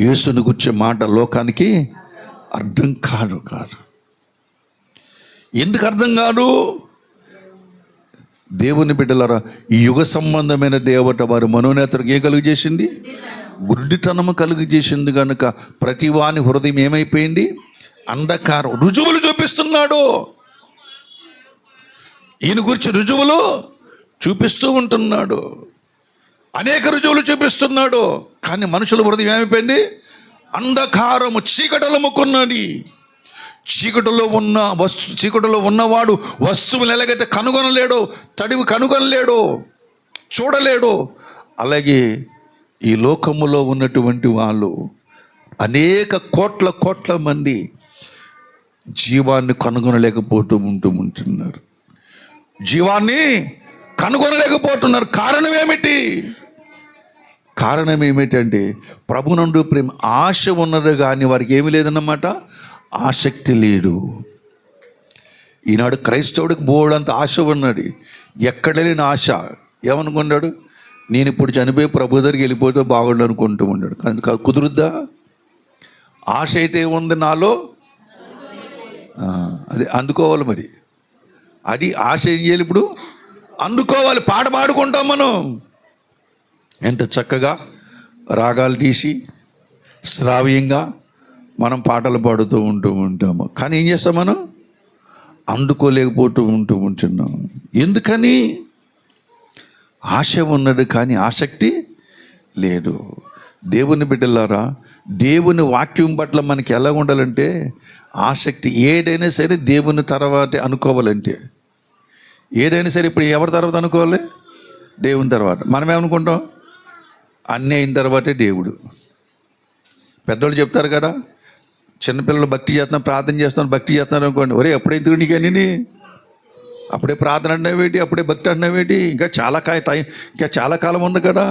యేసుని గురించే మాట లోకానికి అర్థం కాదు. ఎందుకు అర్థం కాదు? దేవుని బిడ్డలారా, ఈ యుగ సంబంధమైన దేవత వారి మనోనేతలకు ఏ కలుగు చేసింది? గుడ్డితనము కలుగు చేసింది. కనుక ప్రతి వాని హృదయం ఏమైపోయింది? అంధకారం. రుజువులు చూపిస్తున్నాడు. ఈయన గురించి రుజువులు చూపిస్తూ ఉంటున్నాడు, అనేక రుజువులు చూపిస్తున్నాడు. కానీ మనుషుల హృదయం ఏమైపోయింది? అంధకారము, చీకటలు ముక్కున్నది. చీకటిలో ఉన్నవాడు వస్తువులు ఎలాగైతే కనుగొనలేడో, తడివి కనుగొనలేడో, చూడలేడు, అలాగే ఈ లోకములో ఉన్నటువంటి వాళ్ళు అనేక కోట్ల మంది జీవాన్ని కనుగొనలేకపోతున్నారు. జీవాన్ని కనుగొనలేకపోతున్నారు. కారణం ఏమిటంటే ప్రభునందు ప్రేమ, ఆశ ఉన్నది కానీ వారికి ఏమీ లేదన్నమాట, ఆసక్తి లేదు. ఈనాడు క్రైస్తవుడికి బోర్డంత ఆశ ఉన్నది, ఎక్కడ లేని ఆశ. ఏమనుకున్నాడు? నేను ఇప్పుడు చనిపోయి ప్రభు దగ్గరికి వెళ్ళిపోతే బాగుండు అనుకుంటూ ఉన్నాడు. కానీ కుదురుద్దా? ఆశ అయితే ఉంది నాలో, అది అందుకోవాలి. మరి అది ఆశ ఏం చేయాలి? ఇప్పుడు అందుకోవాలి. పాట పాడుకుంటాం మనం, ఎంత చక్కగా రాగాలు తీసి శ్రావ్యంగా మనం పాటలు పాడుతూ ఉంటాము. కానీ ఏం చేస్తాం? మనం ఉంటున్నాం. ఎందుకని? ఆశ ఉన్నది కానీ ఆసక్తి లేదు. దేవుని బిడ్డలారా, దేవుని వాక్యం పట్ల మనకి ఎలా ఉండాలంటే ఆసక్తి. ఏదైనా సరే దేవుని తర్వాత అనుకోవాలంటే, ఏదైనా సరే ఇప్పుడు ఎవరి తర్వాత అనుకోవాలి? దేవుని తర్వాత. మనమేమనుకుంటాం? అన్నీ అయిన తర్వాతే దేవుడు. పెద్దోళ్ళు చెప్తారు కదా, చిన్నపిల్లలు భక్తి చేస్తున్నారు, ప్రార్థన చేస్తున్నారు, భక్తి చేస్తున్నారు అనుకోండి. ఒరే ఎప్పుడైతే నీకని అప్పుడే ప్రార్థన అంటున్నావేటి, అప్పుడే భక్తి అంటున్నావేటి, ఇంకా చాలా కాలం ఉంది కదా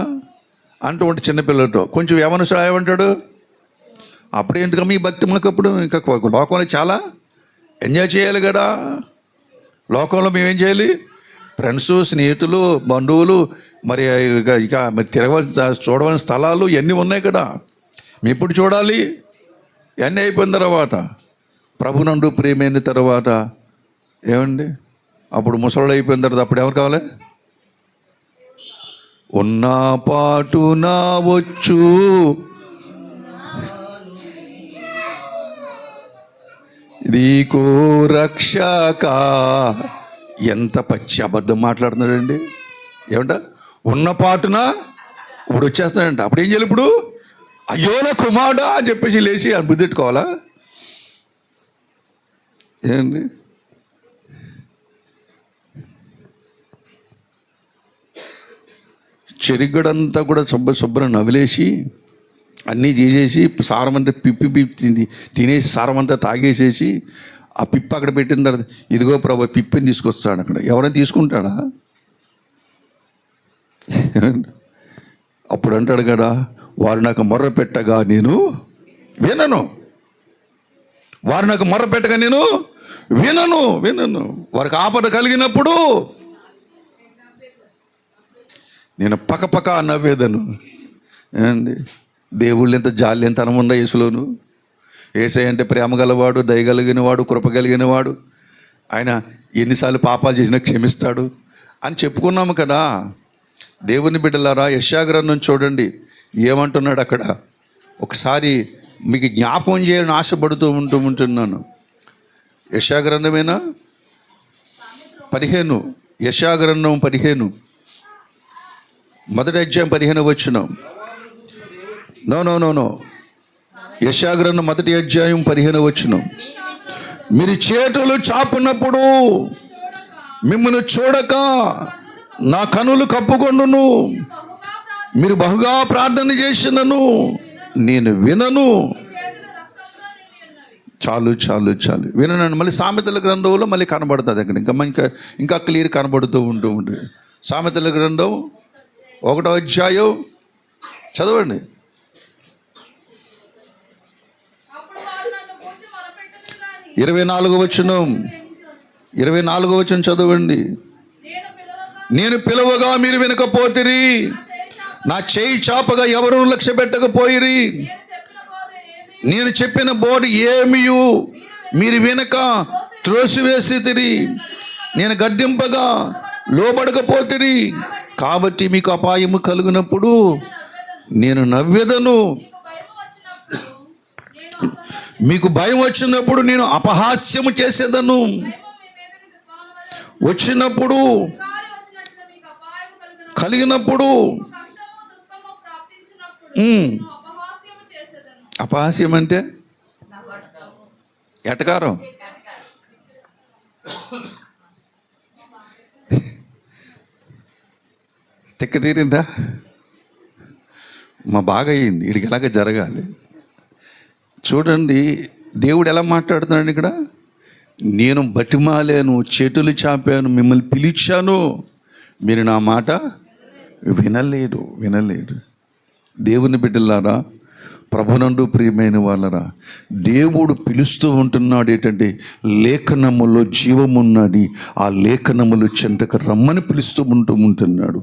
అంటూ ఉంటే చిన్నపిల్లలతో. కొంచెం యవనస్తుడు ఏమంటాడు? అప్పుడే ఎందుకమ్మా ఈ భక్తి? మాకు అప్పుడు ఇంకా లోకంలో చాలా ఎంజాయ్ చేయాలి కదా. లోకంలో మేమేం చేయాలి? ఫ్రెండ్స్, స్నేహితులు, బంధువులు, మరి ఇక చూడవలసిన స్థలాలు ఇవన్నీ ఉన్నాయి కదా. మీ ఎప్పుడు చూడాలి? ఇవన్నీ అయిపోయిన తర్వాత, ప్రభునందు ప్రేమైన తర్వాత ఏమండి, అప్పుడు ముసలు అయిపోయిన తర్వాత అప్పుడు ఎవరు కావాలి? ఉన్న పాటున వచ్చు నీకు రక్షక. ఎంత పచ్చి అబద్ధం మాట్లాడుతున్నాడండి. ఏమంట? ఉన్న పాటున ఇప్పుడు వచ్చేస్తున్నాడంట. అప్పుడు ఏం చేయాలి? ఇప్పుడు అయ్యో నా కుమారుడా అని చెప్పేసి లేచి బుద్ధి పెట్టుకోవాలా? ఏంటి? చెరిగడంతా కూడా శుభ్రం నవిలేసి అన్నీ చేసేసి సారమంతా పిప్పి తినేసి సారమంతా తాగేసేసి ఆ పిప్పి అక్కడ పెట్టిన తర్వాత ఇదిగో ప్రభు పిప్పిని తీసుకొస్తాడు. అక్కడ ఎవరైనా తీసుకుంటాడా? అప్పుడు అంటాడు కదా, వారు నాకు మొర్ర పెట్టగా నేను వినను, వారు నాకు మొర్ర పెట్టగా నేను వినను. వారికి ఆపద కలిగినప్పుడు నేను పకపక నవ్వేదను. ఏమండి, దేవుళ్ళు ఎంత జాల్యంతనం ఉందా యేసులోను. యేసయ్య అంటే ప్రేమ గలవాడు, దయగలిగిన వాడు, కృప కలిగిన వాడు. ఆయన ఎన్నిసార్లు పాపాలు చేసినా క్షమిస్తాడు అని చెప్పుకున్నాము కదా. దేవుని బిడ్డలారా, యెషయా గ్రంథం చూడండి ఏమంటున్నాడు అక్కడ. ఒకసారి మీకు జ్ఞాపకం చేయాలని ఆశపడుతూ ఉంటున్నాను. యెషయా గ్రంథమేనా 15, యెషయా గ్రంథం 15, మొదటి అధ్యాయం 15 వచనం. నో యెషయా గ్రంథం మొదటి అధ్యాయం 15 వచనం. మీరు చేతులు చాపునప్పుడు మిమ్మల్ని చూడక నా కనులు కప్పుకొండును, మీరు బహుగా ప్రార్థన చేసినను నేను వినను. చాలు వినను. మళ్ళీ సామెతల గ్రంథంలో మళ్ళీ కనబడుతుంది అక్కడ, ఇంకా క్లియర్ కనబడుతూ ఉంటుంది. సామెతల గ్రంథం 1వ అధ్యాయం చదవండి. 24వ వచనం చదవండి. నేను పిలవగా మీరు వినకపోతిరి, నా చేయి చాపగా ఎవరు లక్ష్య పెట్టకపోయిరి, నేను చెప్పిన బోధ ఏమియు మీరు వినక త్రోసివేసితిరి, నేను గద్దింపగా లోబడకపోతిరి. కాబట్టి మీకు అపాయము కలిగినప్పుడు నేను నవ్వెదను, మీకు భయం వచ్చినప్పుడు నేను అపహాస్యము చేసేదను. వచ్చినప్పుడు కలిగినప్పుడు అపహాస్యం అంటే ఎటకారం. తెక్క తీరిందా? మా బాగా అయింది, వీడికి ఎలాగ జరగాలి. చూడండి దేవుడు ఎలా మాట్లాడుతున్నాడు ఇక్కడ. నేను బతిమాలాను, చేతులు చాపాను, మిమ్మల్ని పిలిచాను, మీరు నా మాట వినలేడు. దేవుని బిడ్డలారా, ప్రభునందు ప్రియమైన వాళ్ళరా, దేవుడు పిలుస్తూ ఉంటున్నాడు. ఏంటంటే లేఖనములో జీవమున్నది, ఆ లేఖనములు చెంతకు రమ్మని పిలుస్తూ ఉంటున్నాడు.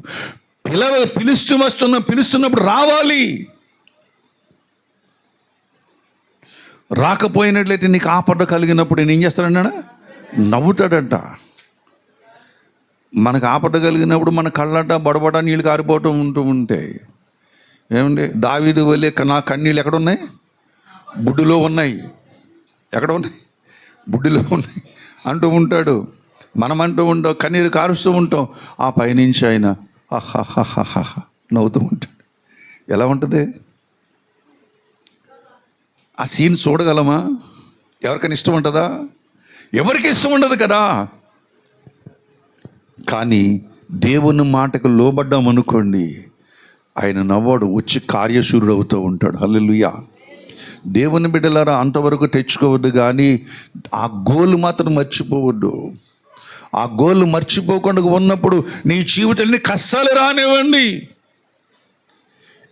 పిలుస్తున్నప్పుడు రావాలి. రాకపోయినట్లయితే నీకు ఆపద కలిగినప్పుడు నేను ఏం చేస్తాడన్నా, నవ్వుతాడంట. మనకు ఆపద కలిగినప్పుడు మన కళ్ళంట బడబడ నీళ్ళు కారిపోవటం ఉంటాయి. ఏమండి, దావీదు వల్లే నా కన్నీళ్ళు ఎక్కడున్నాయి? బుడ్డులో ఉన్నాయి. ఎక్కడ ఉన్నాయి? బుడ్డిలో ఉన్నాయి అంటూ ఉంటాడు. మనం అంటూ ఉంటాం, కన్నీరు కారుస్తూ ఉంటాం. ఆ పైనుంచి ఆయన హహ నవ్వుతూ ఉంటాడు. ఎలా ఉంటుంది ఆ సీన్? చూడగలమా? ఎవరికైనా ఇష్టం ఉంటుందా? ఎవరికి ఇష్టం ఉండదు కదా. కానీ దేవుని మాటకు లోబడ్డాం అనుకోండి, ఆయన నవ్వాడు, వచ్చి కార్యశూరుడు అవుతూ ఉంటాడు. హల్లెలూయా. దేవుని బిడ్డలారా, అంతవరకు తెచ్చుకోవద్దు, కానీ ఆ గోల్ మాత్రం మర్చిపోవద్దు. ఆ గోల్ మర్చిపోకుండా ఉన్నప్పుడు నీ జీవితం ఎన్ని కష్టాలు రానివ్వండి,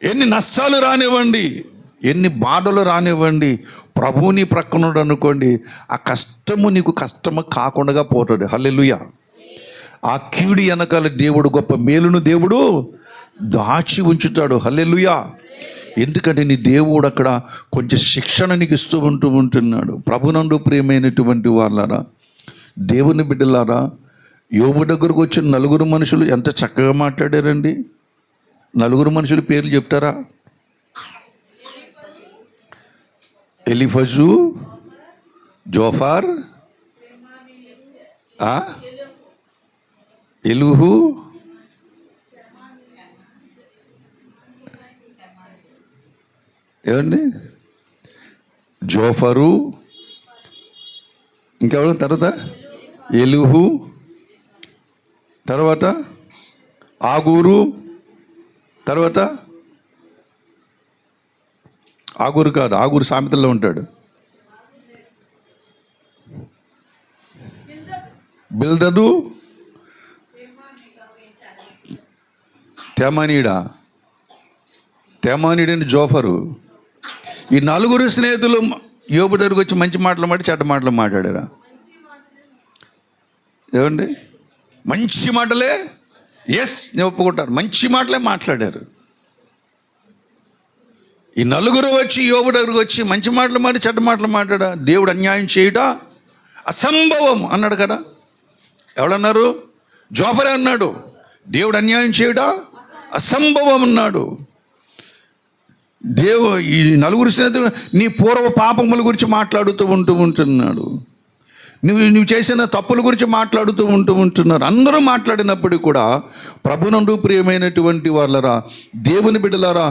ఎన్ని నష్టాలు రానివ్వండి, ఎన్ని బాధలు రానివ్వండి, ప్రభువుని ప్రక్కనుడు అనుకోండి, ఆ కష్టము నీకు కష్టము కాకుండా పోతుంది. హల్లెలూయా. ఆ కీడు వెనకాల దేవుడు గొప్ప మేలును దేవుడు దాచి ఉంచుతాడు. హల్లెలూయా. ఎందుకంటే నీ దేవుడు అక్కడ కొంచెం శిక్షణ నీకు ఇస్తూ ఉంటున్నాడు. ప్రభునందు ప్రియమైనటువంటి వాళ్ళారా, దేవుని బిడ్డలారా, యోబు దగ్గరకు వచ్చిన 4 మనుషులు ఎంత చక్కగా మాట్లాడారండి. 4 మనుషుల పేర్లు చెప్తారా? ఎలీఫజు, జోఫార్, ఎలుహు, ఏమండి, జోఫరు, ఇంకెవరు? తర్వాత ఎలుహు, తర్వాత ఆగూరు, తర్వాత ఆగూరు కాదు, ఆగూరు సామెతల్లో ఉంటాడు. బిల్దదు, తెమానీడని జోఫరు. ఈ నలుగురు స్నేహితులు యోబు దగ్గరికి వచ్చి మంచి మాటలు మాట చెడ్డ మాటలు మాట్లాడారా? ఏమండి? మంచి మాటలే, నేను ఒప్పుకుంటారు, మంచి మాటలే మాట్లాడారు. ఈ నలుగురు వచ్చి యోబు దగ్గరికి వచ్చి మంచి మాటలు మాట చెడ్డ మాటలు మాట్లాడా? దేవుడు అన్యాయం చేయట అసంభవం అన్నాడు కదా. ఎవడన్నారు? జోఫరే అన్నాడు. దేవుడు అన్యాయం చేయట అసంభవం అన్నాడు. ఈ నలుగురు స్నేహితులు నీ పూర్వ పాపముల గురించి మాట్లాడుతూ ఉంటున్నాడు. నువ్వు చేసిన తప్పుల గురించి మాట్లాడుతూ ఉంటున్నారు. అందరూ మాట్లాడినప్పటికీ కూడా ప్రభునందు ప్రియమైనటువంటి వాళ్ళరా, దేవుని బిడ్డలారా,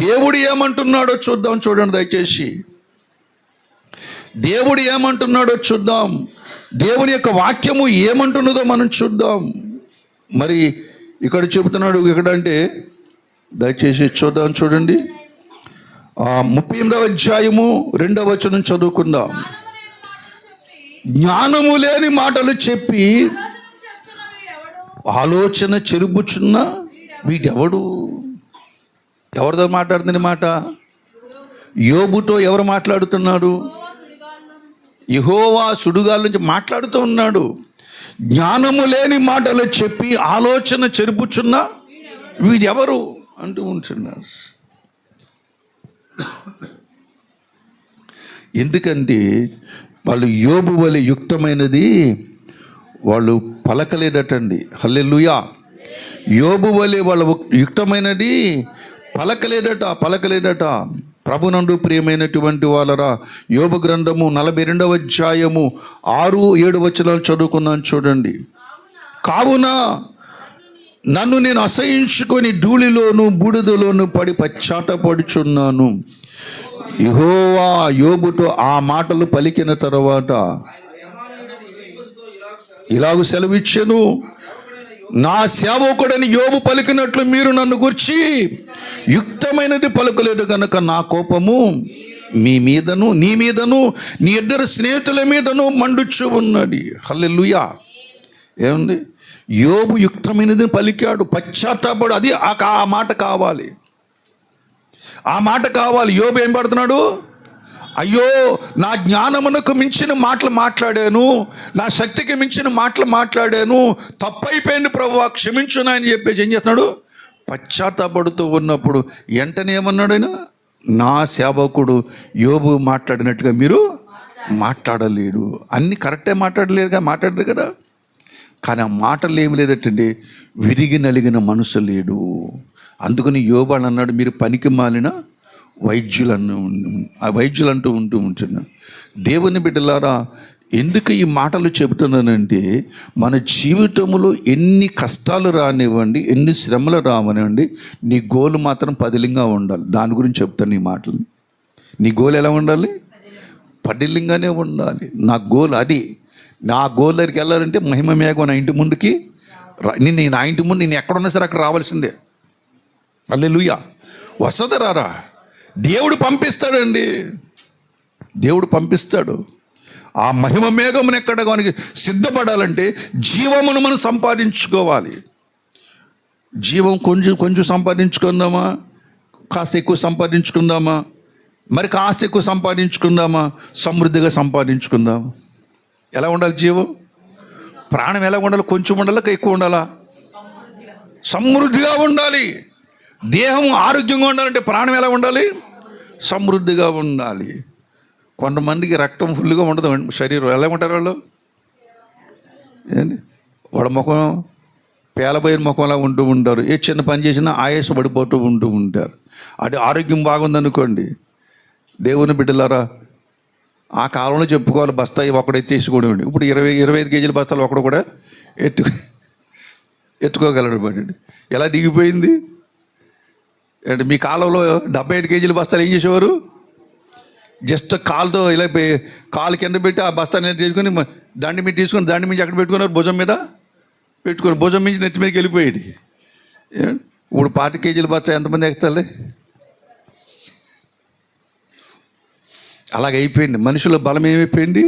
దేవుడు ఏమంటున్నాడో చూద్దాం. చూడండి దయచేసి, దేవుడు ఏమంటున్నాడో చూద్దాం. దేవుని యొక్క వాక్యము ఏమంటున్నదో మనం చూద్దాం. మరి ఇక్కడ చెబుతున్నాడు ఎక్కడంటే, దయచేసి చూద్దాం. చూడండి, 38వ అధ్యాయము 2వ వచనం చదువుకుందాం. జ్ఞానము లేని మాటలు చెప్పి ఆలోచన చెరుపుచున్న వీడెవడు? ఎవరితో మాట్లాడుతున్న మాట? యోబుతో ఎవరు మాట్లాడుతున్నాడు? యెహోవా సుడిగాల నుంచి మాట్లాడుతూ ఉన్నాడు. జ్ఞానము లేని మాటలు చెప్పి ఆలోచన చెరుపుచున్న వీడెవరు అంటూ ఉంటున్నారు. ఎందుకంటే వాళ్ళు యోబు వలె యుక్తమైనది వాళ్ళు పలకలేదటండి. హల్లెలూయా. యోబు వలె వాళ్ళ యుక్తమైనది పలకలేదట. ప్రభునందు ప్రియమైనటువంటి వాళ్ళరా, యోబు గ్రంథము 42వ అధ్యాయము 6-7 వచనాలు చదువుకున్నాను. చూడండి. కావున నన్ను నేను అసహించుకొని ధూళిలోను బూడిదలోను పడి పశ్చాత్తపడుచున్నాను. యెహోవా యోబుతో ఆ మాటలు పలికిన తరువాత ఇలాగు సెలవిచ్చెను, నా సేవకుడని యోబు పలికినట్లు మీరు నన్ను గూర్చి యుక్తమైనది పలుకలేదు కనుక నా కోపము మీ మీదను నీ మీదను నీ ఇద్దరు స్నేహితుల మీదను మండుచు ఉన్నది. హల్లెలూయా. ఏముంది? యోబు యుక్తమైనది పలికాడు, పశ్చాత్తాపడు. అది ఆ మాట కావాలి, ఆ మాట కావాలి. యోబు ఏం పడుతున్నాడు? అయ్యో, నా జ్ఞానమునకు మించిన మాటలు మాట్లాడాను, నా శక్తికి మించిన మాటలు మాట్లాడాను, తప్పైపోయింది ప్రభువా, క్షమించునా అని చెప్పేసి ఏం చేస్తున్నాడు? పశ్చాత్తాపడుతూ ఉన్నప్పుడు వెంటనే ఏమన్నాడు ఆయన? నా సేవకుడు యోబు మాట్లాడినట్టుగా మీరు మాట్లాడలేడు. అన్నీ కరెక్టే మాట్లాడరు కదా. కానీ ఆ మాటలు ఏమి లేదటండి, విరిగి నలిగిన మనసు లేడు. అందుకని యోబు అని అన్నాడు, మీరు పనికి మాలిన వైద్యులంటూ ఉంటున్నా. దేవుని బిడ్డలారా, ఎందుకు ఈ మాటలు చెబుతున్నానంటే, మన జీవితంలో ఎన్ని కష్టాలు రానివ్వండి, ఎన్ని శ్రమలు రావనివ్వండి, నీ గోలు మాత్రం పదిలంగా ఉండాలి. దాని గురించి చెప్తాను ఈ మాటలు. నీ గోలు ఎలా ఉండాలి? పదిలంగానే ఉండాలి. నా గోల్ అది. నా గోల్ దగ్గరికి వెళ్ళాలంటే మహిమ మేఘం నా ఇంటి ముందుకి నా ఇంటి ముందు నేను ఎక్కడున్నా సరే అక్కడ రావాల్సిందే. హల్లెలూయా. వస్తుంది రారా, దేవుడు పంపిస్తాడండి. దేవుడు పంపిస్తాడు. ఆ మహిమ మేఘమును ఎక్కడ కానీ సిద్ధపడాలంటే జీవమును మనం సంపాదించుకోవాలి. జీవం కొంచెం సంపాదించుకుందామా, కాస్త ఎక్కువ సంపాదించుకుందామా, మరి కాస్త ఎక్కువ సంపాదించుకుందామా, సమృద్ధిగా సంపాదించుకుందాం. ఎలా ఉండాలి జీవం? ప్రాణం ఎలా ఉండాలి? కొంచెం ఉండాలా, ఎక్కువ ఉండాలా? సమృద్ధిగా ఉండాలి. దేహం ఆరోగ్యంగా ఉండాలంటే ప్రాణం ఎలా ఉండాలి? సమృద్ధిగా ఉండాలి. కొంతమందికి రక్తం ఫుల్గా ఉండదు శరీరం. ఎలా ఉంటారు వాళ్ళు? ఏంటి వాళ్ళ ముఖం పేలబోయిన ముఖంలా ఉంటూ ఉంటారు. ఏ చిన్న పని చేసినా ఆయాస పడిపోతూ ఉంటారు. అది ఆరోగ్యం బాగుందనుకోండి. దేవుని బిడ్డలారా, ఆ కాలంలో చెప్పుకోవాలి, బస్తాయి ఒకడు ఎత్తేసుకోండి. ఇప్పుడు 25 కేజీల బస్తాలు ఒకడు కూడా ఎత్తుకోగలడు. బట్టి ఎలా దిగిపోయింది అంటే, మీ కాలంలో 75 కేజీల బస్తాలు ఏం చేసేవారు? జస్ట్ కాలుతో ఇలా కాలు కింద పెట్టి ఆ బస్తాన్ని తీసుకొని దండి మీద తీసుకొని దండి మీద అక్కడ పెట్టుకున్నారు, భుజం మీద పెట్టుకుని భుజం మీద నెత్తి మీదకి వెళ్ళిపోయేది. ఇప్పుడు 40 కేజీల బస్తా ఎంతమంది ఎక్కుతాలి? అలాగైపోయింది. మనుషుల బలం ఏమైపోయింది?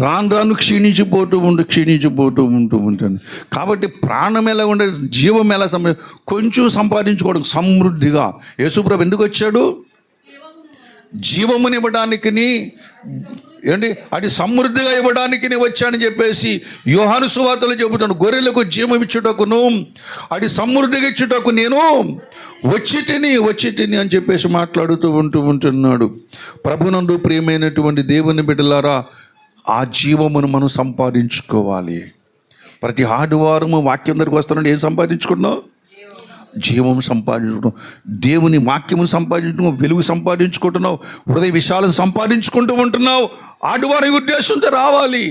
రాను రాను క్షీణించిపోతూ ఉంటుంది. కాబట్టి ప్రాణం ఎలా ఉండే, జీవం ఎలా కొంచెం సంపాదించుకోవడం సమృద్ధిగా. యేసుప్రభు ఎందుకు వచ్చాడు? జీవమునివ్వడానికి, ఏంటి అది సమృద్ధిగా ఇవ్వడానికి వచ్చానని చెప్పేసి యోహాను సువార్తలో చెబుతాను. గొర్రెలకు జీవం ఇచ్చుటకును అది సమృద్ధిగా ఇచ్చుటకు నేను వచ్చి తిని అని చెప్పేసి మాట్లాడుతూ ఉంటున్నాడు. ప్రభునందు ప్రియమైనటువంటి దేవుని బిడ్డలారా, ఆ జీవమును మనం సంపాదించుకోవాలి. ప్రతి ఆదివారము వాక్యం దగ్గరికి వస్తున్నాడు. ఏం సంపాదించుకున్నావు? జీవం సంపాదించుకుంటున్నావు, దేవుని వాక్యము సంపాదించుకుంటున్నావు, వెలుగు సంపాదించుకుంటున్నావు, హృదయ విషయాలను సంపాదించుకుంటూ ఉంటున్నావు. ఆదివారం ఉద్దేశంతో రావాలి.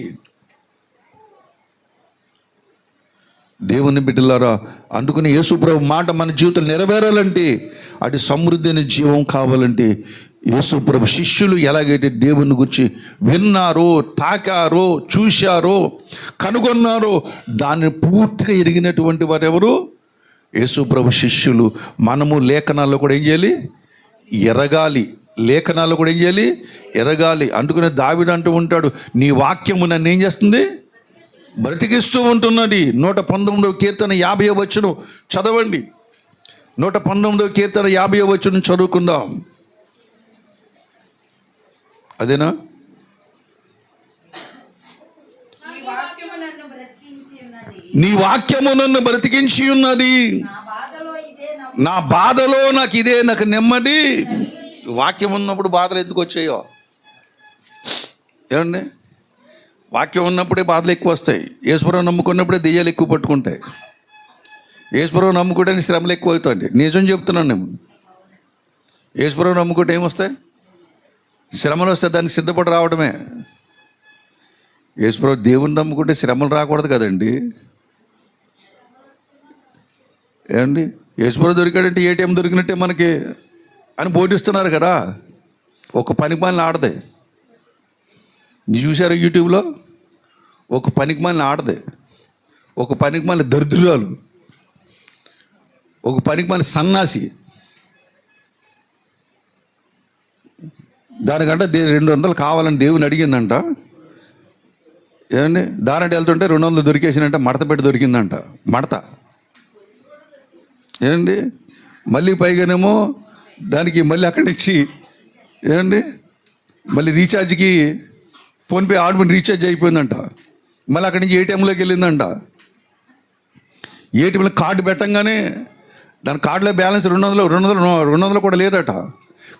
దేవుని బిడ్డలారా, అందుకని యేసుప్రభు మాట మన జీవితం నెరవేరాలంటే, అది సమృద్ధి అయిన జీవం కావాలంటే, యేసుప్రభు శిష్యులు ఎలాగైతే దేవుని గురించి విన్నారో, తాకారో, చూశారో, కనుగొన్నారో, దాన్ని పూర్తిగా ఎరిగినటువంటి వారెవరు? యేసుప్రభు శిష్యులు. మనము లేఖనాల్లో కూడా ఏం చేయాలి? ఎరగాలి. లేఖనాల్లో కూడా ఏం చేయాలి? ఎరగాలి. అందుకనే దావీదు అంటూ ఉంటాడు, నీ వాక్యము నన్ను ఏం చేస్తుంది? బ్రతికిస్తూ ఉంటున్నది. 119వ కీర్తన 50వ వచనం చదవండి. 119వ కీర్తన 50వ వచనం చదువుకుందాం. అదేనా? నీ వాక్యము నన్ను బ్రతికించి ఉన్నది, నా బాధలో నాకు నెమ్మది. వాక్యం ఉన్నప్పుడు బాధలు ఎందుకు వచ్చాయో ఏమండి? వాక్యం ఉన్నప్పుడే బాధలు ఎక్కువ వస్తాయి. యేసుప్రభువు నమ్ముకున్నప్పుడే దెయ్యాలు ఎక్కువ పట్టుకుంటాయి. యేసుప్రభువు నమ్ముకుంటే శ్రమలు ఎక్కువ అవుతాయండి. నిజం చెప్తున్నాను నేను. యేసుప్రభువు నమ్ముకుంటే ఏమొస్తాయి? శ్రమలు వస్తాయి. దానికి సిద్ధపడి రావడమే. యేసుప్రభు దేవుని నమ్ముకుంటే శ్రమలు రాకూడదు కదండి. ఏమండి? యేసుప్రభు దొరికాడంటే ఏటీఎం దొరికినట్టే మనకి అని బోధిస్తున్నారు కదా. ఒక పనికిమాలిన ఆడదే. నీ చూసారా యూట్యూబ్లో? ఒక పనికిమాలిన ఆడదే, ఒక పనికిమాలిన దరిద్రురాలు, ఒక పనికిమాలిన సన్నాసి. దానికంటే 200 కావాలని దేవుని అడిగిందంట. ఏమండి? దారంటే వెళ్తుంటే 200 దొరికేసినంట. మడత పెట్టి దొరికిందంట. మడత. ఏమండి? మళ్ళీ పైగానేమో దానికి మళ్ళీ అక్కడి నుంచి ఏమండి మళ్ళీ రీఛార్జ్కి ఫోన్పే ఆడుకుని రీఛార్జ్ అయిపోయిందంట. మళ్ళీ అక్కడి నుంచి ఏటీఎంలోకి వెళ్ళిందంట. ఏటీఎంలో కార్డు పెట్టంగానే దాని కార్డులో బ్యాలెన్స్ 200 కూడా లేదట.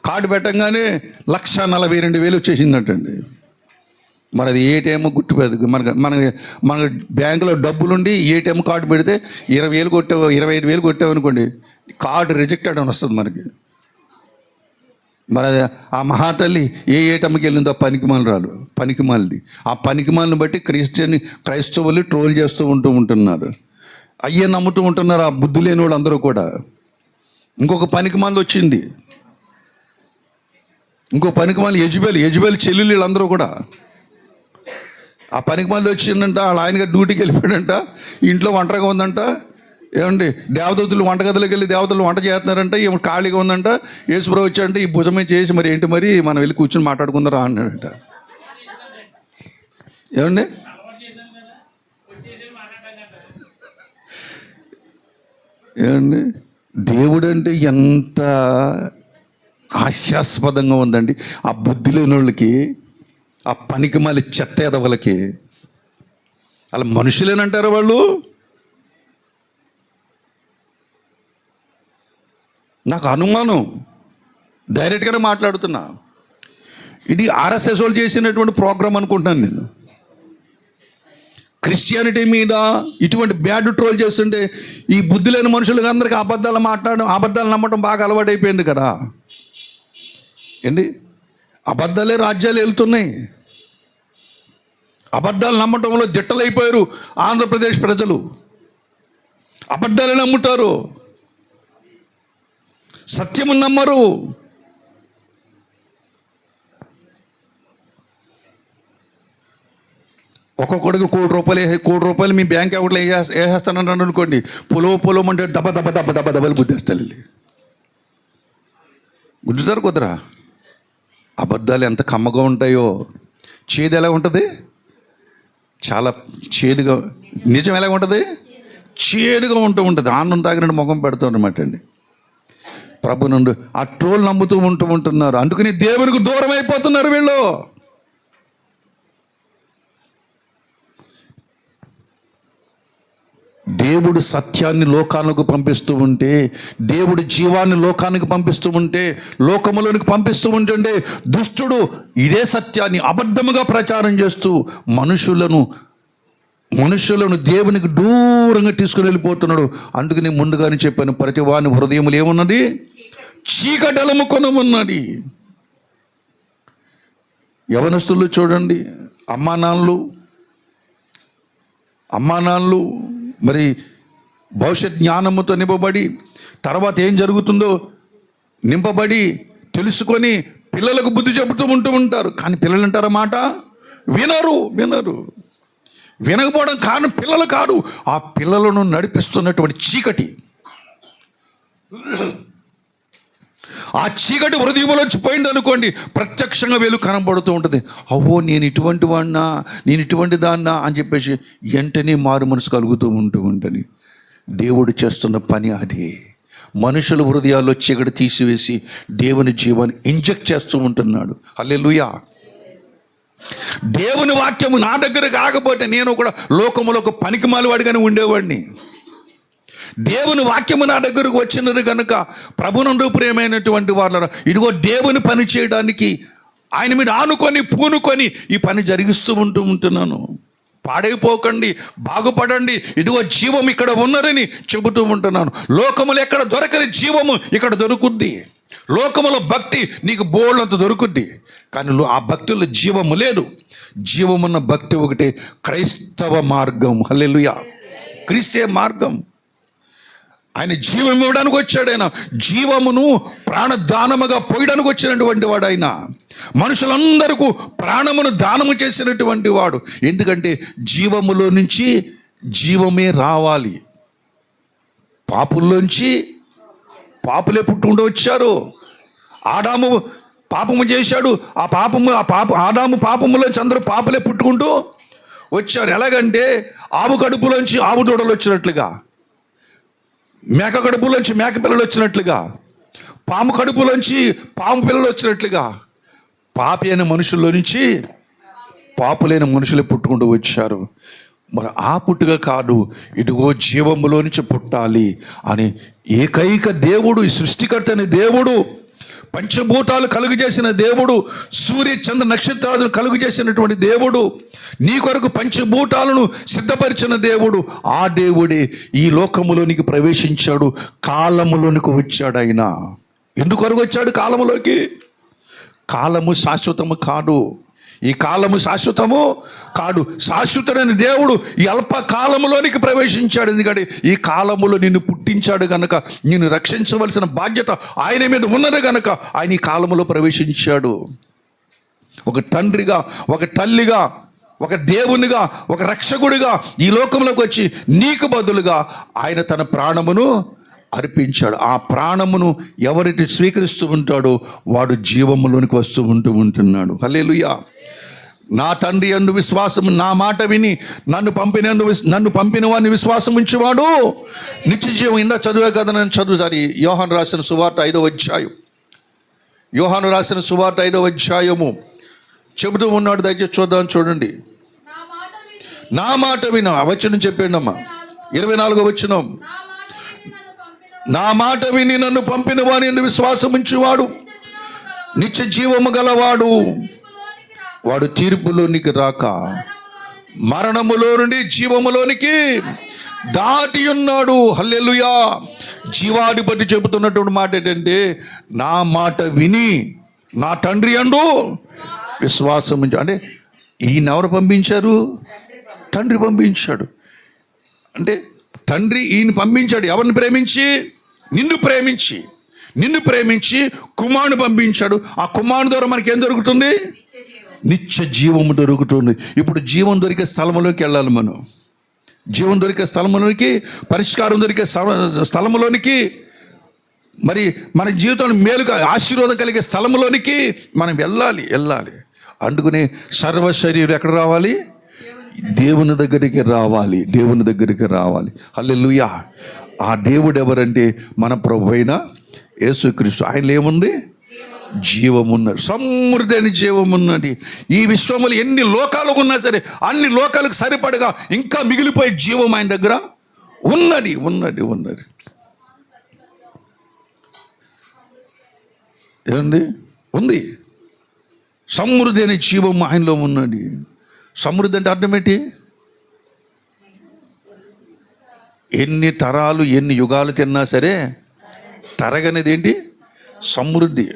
కార్డు పెట్టంగానే 1,42,000 వచ్చేసిందటండి. మరి అది ఏటీఎం గుర్తుపెదు. మన బ్యాంకులో డబ్బులుండి ఏటీఎం కార్డు పెడితే 20,000 కొట్టావు, 25,000 కొట్టావు అనుకోండి, కార్డు రిజెక్టెడ్ అని వస్తుంది మనకి. మరి అది ఆ మహాతల్లి ఏ ఏటమ్మకి వెళ్ళిందో పనికిమాలిది. ఆ పనికిమాలిని బట్టి క్రైస్తవులు ట్రోల్ చేస్తూ ఉంటున్నారు. అయ్యే నమ్ముతూ ఉంటున్నారు ఆ బుద్ధి లేని వాళ్ళు అందరూ కూడా. ఇంకొక పనికిమాలి వచ్చింది. ఇంకో పనికిమాలి యజబేల్ చెల్లెలు వీళ్ళందరూ కూడా. ఆ పనికిమాలి వచ్చిందంట. వాళ్ళ ఆయనగా డ్యూటీకి వెళ్ళిపోయాడంట. ఇంట్లో ఒంటరిగా ఉందంట. ఏమండి? దేవదూతులు వంటగదిలోకి వెళ్ళి దేవతలు వంట చేస్తున్నారంట. ఏమి ఖాళీగా ఉందంట. యేసుప్రభు వచ్చాడంటే ఈ భుజమే చేసి మరి ఏంటి మరి మనం వెళ్ళి కూర్చొని మాట్లాడుకుందారా అన్నాడంట. ఏమండి? ఏమండి? దేవుడు అంటే ఎంత హాస్యాస్పదంగా ఉందండి. ఆ బుద్ధి లేని వాళ్ళకి, ఆ పనికి మళ్ళీ చెత్త ఎదవలకి, అలా మనుషులేనంటారు వాళ్ళు. నాకు అనుమానం. డైరెక్ట్గానే మాట్లాడుతున్నా. ఇది ఆర్ఎస్ఎస్ వాళ్ళు చేసినటువంటి ప్రోగ్రాం అనుకుంటున్నాను నేను. క్రిస్టియానిటీ మీద ఇటువంటి బ్యాడ్ ట్రోల్ చేస్తుంటే ఈ బుద్ధి లేని మనుషులకు అందరికీ అబద్ధాలు నమ్మటం బాగా అలవాటైపోయింది కదా. ఏంటి? అబద్ధాలే రాజ్యాలు వెళ్తున్నాయి. అబద్ధాలు నమ్మటంలో దిట్టలైపోయారు ఆంధ్రప్రదేశ్ ప్రజలు. అబద్ధాలే నమ్ముతారు, సత్యము నమ్మరు. ఒక్కొక్కడికి కోటి రూపాయలు మీ బ్యాంక్ అకౌంట్లో వేసేస్తానని అనుకోండి, పొలం అంటే దెబ్బలు బుద్ధిస్తారు. గుద్దుతారు కుదరా? అబద్ధాలు ఎంత కమ్మగా ఉంటాయో, చేదు ఎలా ఉంటుంది, చాలా చేదుగా. నిజం ఎలా ఉంటుంది, చేదుగా ఉంటుంది. ఆనందం తాగినట్టు ముఖం పెడుతుందన్నమాట అండి. ప్రభు నుండి ఆ ట్రోల్ నమ్ముతూ ఉంటున్నారు. అందుకని దేవునికి దూరం అయిపోతున్నారు వీళ్ళు. దేవుడు సత్యాన్ని లోకాలకు పంపిస్తూ ఉంటే, దేవుడు జీవాన్ని లోకానికి పంపిస్తూ ఉంటే, లోకములోనికి పంపిస్తూ ఉంటుంటే, దుష్టుడు ఇదే సత్యాన్ని అబద్ధముగా ప్రచారం చేస్తూ మనుషులను దేవునికి దూరంగా తీసుకుని వెళ్ళిపోతున్నాడు. అందుకని ముందుగానే చెప్పాను, ప్రతి వాని హృదయములు ఏమున్నది, చీకటి అలుముకొని ఉన్నది. యవనస్తులు చూడండి, అమ్మా నాన్నలు మరి భవిష్యత్ జ్ఞానముతో నింపబడి, తర్వాత ఏం జరుగుతుందో నింపబడి తెలుసుకొని పిల్లలకు బుద్ధి చెబుతూ ఉంటారు. కానీ పిల్లలు అంటారా మాట వినరు. వినకపోవడం కారణం పిల్లలు కాదు, ఆ పిల్లలను నడిపిస్తున్నటువంటి చీకటి. ఆ చీకటి హృదయంలోంచి పోయింది అనుకోండి, ప్రత్యక్షంగా వెలుగు కనబడుతూ ఉంటుంది. అహో, నేను ఇటువంటి వాడినా, నేను ఇటువంటి దాన్నా అని చెప్పేసి వెంటనే మారు మనసు కలుగుతూ ఉంటుంది. దేవుడు చేస్తున్న పని అది. మనుషుల హృదయాల్లో చీకటి తీసివేసి దేవుని జీవాన్ని ఇంజెక్ట్ చేస్తూ ఉంటున్నాడు. హల్లెలూయా. దేవుని వాక్యము నా దగ్గర కాకపోతే నేను కూడా లోకములో ఒక పనికిమాలివాడిగానే ఉండేవాడిని. దేవుని వాక్యము నా దగ్గరకు వచ్చినది కనుక ప్రభునందు ప్రియమైనటువంటి వాళ్ళ, ఇదిగో దేవుని పని చేయడానికి ఆయన మీద ఆనుకొని పూనుకొని ఈ పని జరిగిస్తూ ఉంటున్నాను. పాడైపోకండి, బాగుపడండి, ఇదిగో జీవం ఇక్కడ ఉన్నదని చెబుతూ ఉంటున్నాను. లోకములు ఎక్కడ దొరకని జీవము ఇక్కడ దొరుకుద్ది. లోకములో భక్తి నీకు బోళ్ళంత దొరుకుద్ది, కానీ ఆ భక్తిలో జీవము లేదు. జీవమున్న భక్తి ఒకటే క్రైస్తవ మార్గం. హల్లెలూయా. క్రీస్తే మార్గం. ఆయన జీవం ఇవ్వడానికి వచ్చాడు. ఆయన జీవమును ప్రాణదానముగా పోయడానికి వచ్చినటువంటి వాడు. ఆయన మనుషులందరికీ ప్రాణమును దానము చేసినటువంటి వాడు. ఎందుకంటే జీవములో నుంచి జీవమే రావాలి. పాపుల్లోంచి పాపులే పుట్టుకుంటూ వచ్చారు. ఆదాము పాపము చేశాడు. ఆదాము పాపములోంచి అందరూ పాపులే పుట్టుకుంటూ వచ్చారు. ఎలాగంటే ఆవు కడుపులోంచి ఆవు దూడలు వచ్చినట్లుగా, మేక కడుపులోంచి మేక పిల్లలు వచ్చినట్లుగా, పాము కడుపులోంచి పాము పిల్లలు వచ్చినట్లుగా, పాపి అయిన మనుషుల్లో నుంచి పాపులైన మనుషులే పుట్టుకుంటూ వచ్చారు. మరి ఆ పుట్టుక కాదు, ఇదిగో జీవములో నుంచి పుట్టాలి అని ఏకైక దేవుడు, ఈ సృష్టికర్త అనే దేవుడు, పంచభూతాలు కలుగు చేసిన దేవుడు, సూర్య చంద్ర నక్షత్రాలను కలుగు చేసినటువంటి దేవుడు, నీ కొరకు పంచభూతాలను సిద్ధపరిచిన దేవుడు, ఆ దేవుడే ఈ లోకములోనికి ప్రవేశించాడు, కాలములోనికి వచ్చాడు. ఆయన ఎందుకొరకు వచ్చాడు కాలములోకి? కాలము శాశ్వతము కాదు. ఈ కాలము శాశ్వతము కాదు. శాశ్వతుడైన దేవుడు ఈ అల్ప కాలములోనికి ప్రవేశించాడు. ఎందుకంటే ఈ కాలములో నిన్ను పుట్టించాడు కనుక, నిన్ను రక్షించవలసిన బాధ్యత ఆయన మీద ఉన్నది కనుక ఆయన ఈ కాలములో ప్రవేశించాడు. ఒక తండ్రిగా, ఒక తల్లిగా, ఒక దేవునిగా, ఒక రక్షకుడిగా ఈ లోకంలోకి వచ్చి నీకు బదులుగా ఆయన తన ప్రాణమును అర్పించాడు. ఆ ప్రాణమును ఎవరైతే స్వీకరిస్తూ ఉంటాడో వాడు జీవములోనికి వస్తూ ఉంటున్నాడు. హల్లెలూయా. నా తండ్రి యందు విశ్వాసము, నా మాట విని నన్ను పంపిన వాడిని విశ్వాసం ఉంచేవాడు నిత్య జీవం. ఇందా చదివే కదా, నేను చదువుతాను. యోహాను రాసిన సువార్త 5వ అధ్యాయం. యోహాను రాసిన సువార్త 5వ అధ్యాయము చెబుతూ ఉన్నాడు. దయచేసి చూద్దాం, చూడండి. నా మాట విన వచనం చెప్పండి అమ్మా. 24వ వచనం. నా మాట విని నన్ను పంపిన వాని యందు విశ్వాసం ఉంచువాడు నిత్య జీవము గలవాడు, వాడు తీర్పులోనికి రాక మరణములో నుండి జీవములోనికి దాటి ఉన్నాడు. హల్లెలూయా. జీవాధిపతి చెబుతున్నటువంటి మాట ఏంటంటే, నా మాట విని నా తండ్రి యందు విశ్వాసం ఉంచు. అంటే ఈయన ఎవరు పంపించారు? తండ్రి పంపించాడు. అంటే తండ్రి ఈయన పంపించాడు. ఎవరిని ప్రేమించి? నిన్ను ప్రేమించి కుమారుని పంపించాడు. ఆ కుమారుని ద్వారా మనకి ఏం దొరుకుతుంది? నిత్య జీవము దొరుకుతుంది. ఇప్పుడు జీవం దొరికే స్థలంలోకి వెళ్ళాలి మనం. జీవం దొరికే స్థలంలోనికి, పరిష్కారం దొరికే స్థలంలోనికి మరి మన జీవితంలో మేలుగా ఆశీర్వాదం కలిగే స్థలంలోనికి మనం వెళ్ళాలి. అందుకని సర్వ శరీరం ఎక్కడ రావాలి? దేవుని దగ్గరికి రావాలి. హల్లెలూయా. ఆ దేవుడు ఎవరంటే మన ప్రభు అయిన యేసుక్రీస్తు. ఆయనలో ఏముంది? జీవమున్నది, సమృద్ధి అని జీవమున్నది. ఈ విశ్వములు ఎన్ని లోకాలు ఉన్నా సరే అన్ని లోకాలకు సరిపడగా ఇంకా మిగిలిపోయే జీవం ఆయన దగ్గర ఉన్నది. ఏమండి? ఉంది. సమృద్ధి అనే జీవం ఆయనలో ఉన్నది. సమృద్ధి అంటే అర్థం ఏంటి? ఎన్ని తరాలు ఎన్ని యుగాలు తిన్నా సరే తరగనేది ఏంటి? సమృద్ధి.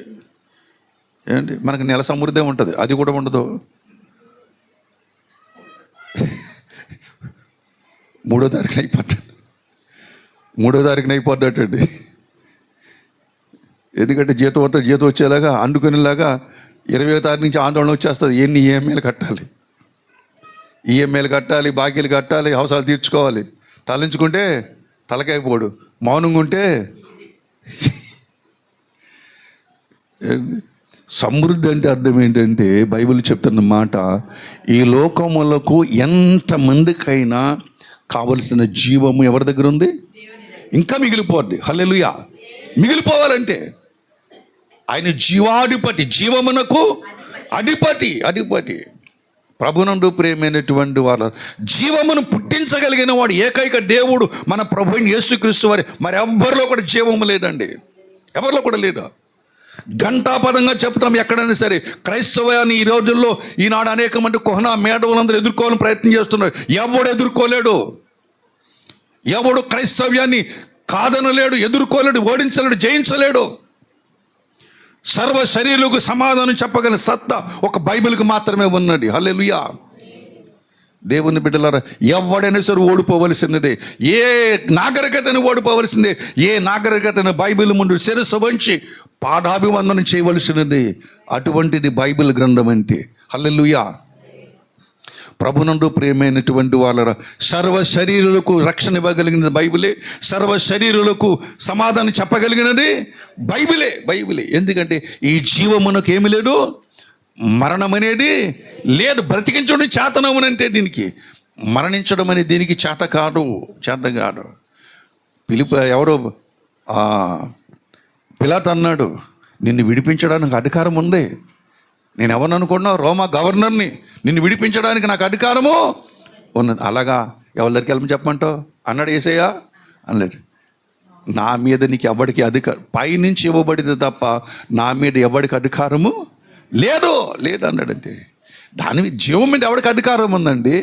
ఏంటి? మనకు నెల సమృద్ధి ఉంటుంది, అది కూడా ఉండదు. 3వ తారీఖున అయిపోతాడండి. ఎందుకంటే జీతం వచ్చేలాగా అందుకునేలాగా 20వ తారీఖు నుంచి ఆందోళన వచ్చేస్తుంది. ఎన్ని ఈఎంఐలు కట్టాలి, బాకీలు కట్టాలి, అవసరాలు తీర్చుకోవాలి. తలంచుకుంటే తలకాయ పోడు, మౌనంగా ఉంటే సమృద్ధి అంటే అర్థం ఏంటంటే బైబిల్ చెప్తున్న మాట, ఈ లోకములకు ఎంతమందికైనా కావలసిన జీవము ఎవరి దగ్గర ఉంది? ఇంకా మిగిలిపోద్ది. హల్లెలూయా. మిగిలిపోవాలంటే ఆయన జీవాధిపతి, జీవమునకు అధిపతి. ప్రభునందు ప్రియమైనటువంటి వాళ్ళ జీవమును పుట్టించగలిగిన వాడు ఏకైక దేవుడు మన ప్రభు యేసుక్రీస్తు వారి. మరి ఎవరిలో కూడా జీవము లేదండి, ఎవరిలో కూడా లేదు. ఘంటాపదంగా చెప్తాం ఎక్కడైనా సరే. క్రైస్తవాన్ని ఈ రోజుల్లో ఈనాడు అనేక మంది కొహనా మేడవులందరూ ఎదుర్కోవాలని ప్రయత్నం చేస్తున్నారు. ఎవడు ఎదుర్కోలేడు, ఎవడు క్రైస్తవ్యాన్ని కాదనలేడు, ఎదుర్కోలేడు, ఓడించలేడు, జయించలేడు. సర్వ శరీరులకు సమాధానం చెప్పగలిగిన సత్తా ఒక బైబిల్కి మాత్రమే ఉన్నది. హల్లెలూయా. దేవుని బిడ్డలారా, ఎవడైనా సరే ఓడిపోవలసినదే. ఏ నాగరికతను ఓడిపోవలసిందే. ఏ నాగరికతను బైబిల్ ముందు శిరస్సు వంచి పాదాభివందనం చేయవలసినది. అటువంటిది బైబిల్ గ్రంథం అంటే. హల్లెలూయా. ప్రభునందు ప్రియమైనటువంటి వాళ్ళ సర్వ శరీరులకు రక్షణ ఇవ్వగలిగినది బైబిలే. సర్వ శరీరులకు సమాధానం చెప్పగలిగినది బైబిలే. ఎందుకంటే ఈ జీవమునకు ఏమి లేదు, మరణం అనేది లేదు. బ్రతికించడం చేతనమునంటే దీనికి, మరణించడం అనేది దీనికి చేత కాదు. ఎవరో పిలాతు అన్నాడు, నిన్ను విడిపించడానికి అధికారం ఉంది. నేను ఎవరిని అనుకున్నావు? రోమా గవర్నర్ని. నిన్ను విడిపించడానికి నాకు అధికారము ఉన్నది. అలాగా ఎవరి దగ్గరికి వెళ్ళమని చెప్పమంటావు అన్నాడు యేసయ్య. అన్నాడు, నా మీద నీకు ఎవరికి అధికారం, పైనుంచి ఇవ్వబడింది తప్ప నా మీద ఎవరికి అధికారము లేదు అన్నాడంటే. దాని మీద జీవం మీద ఎవరికి అధికారం ఉందండి?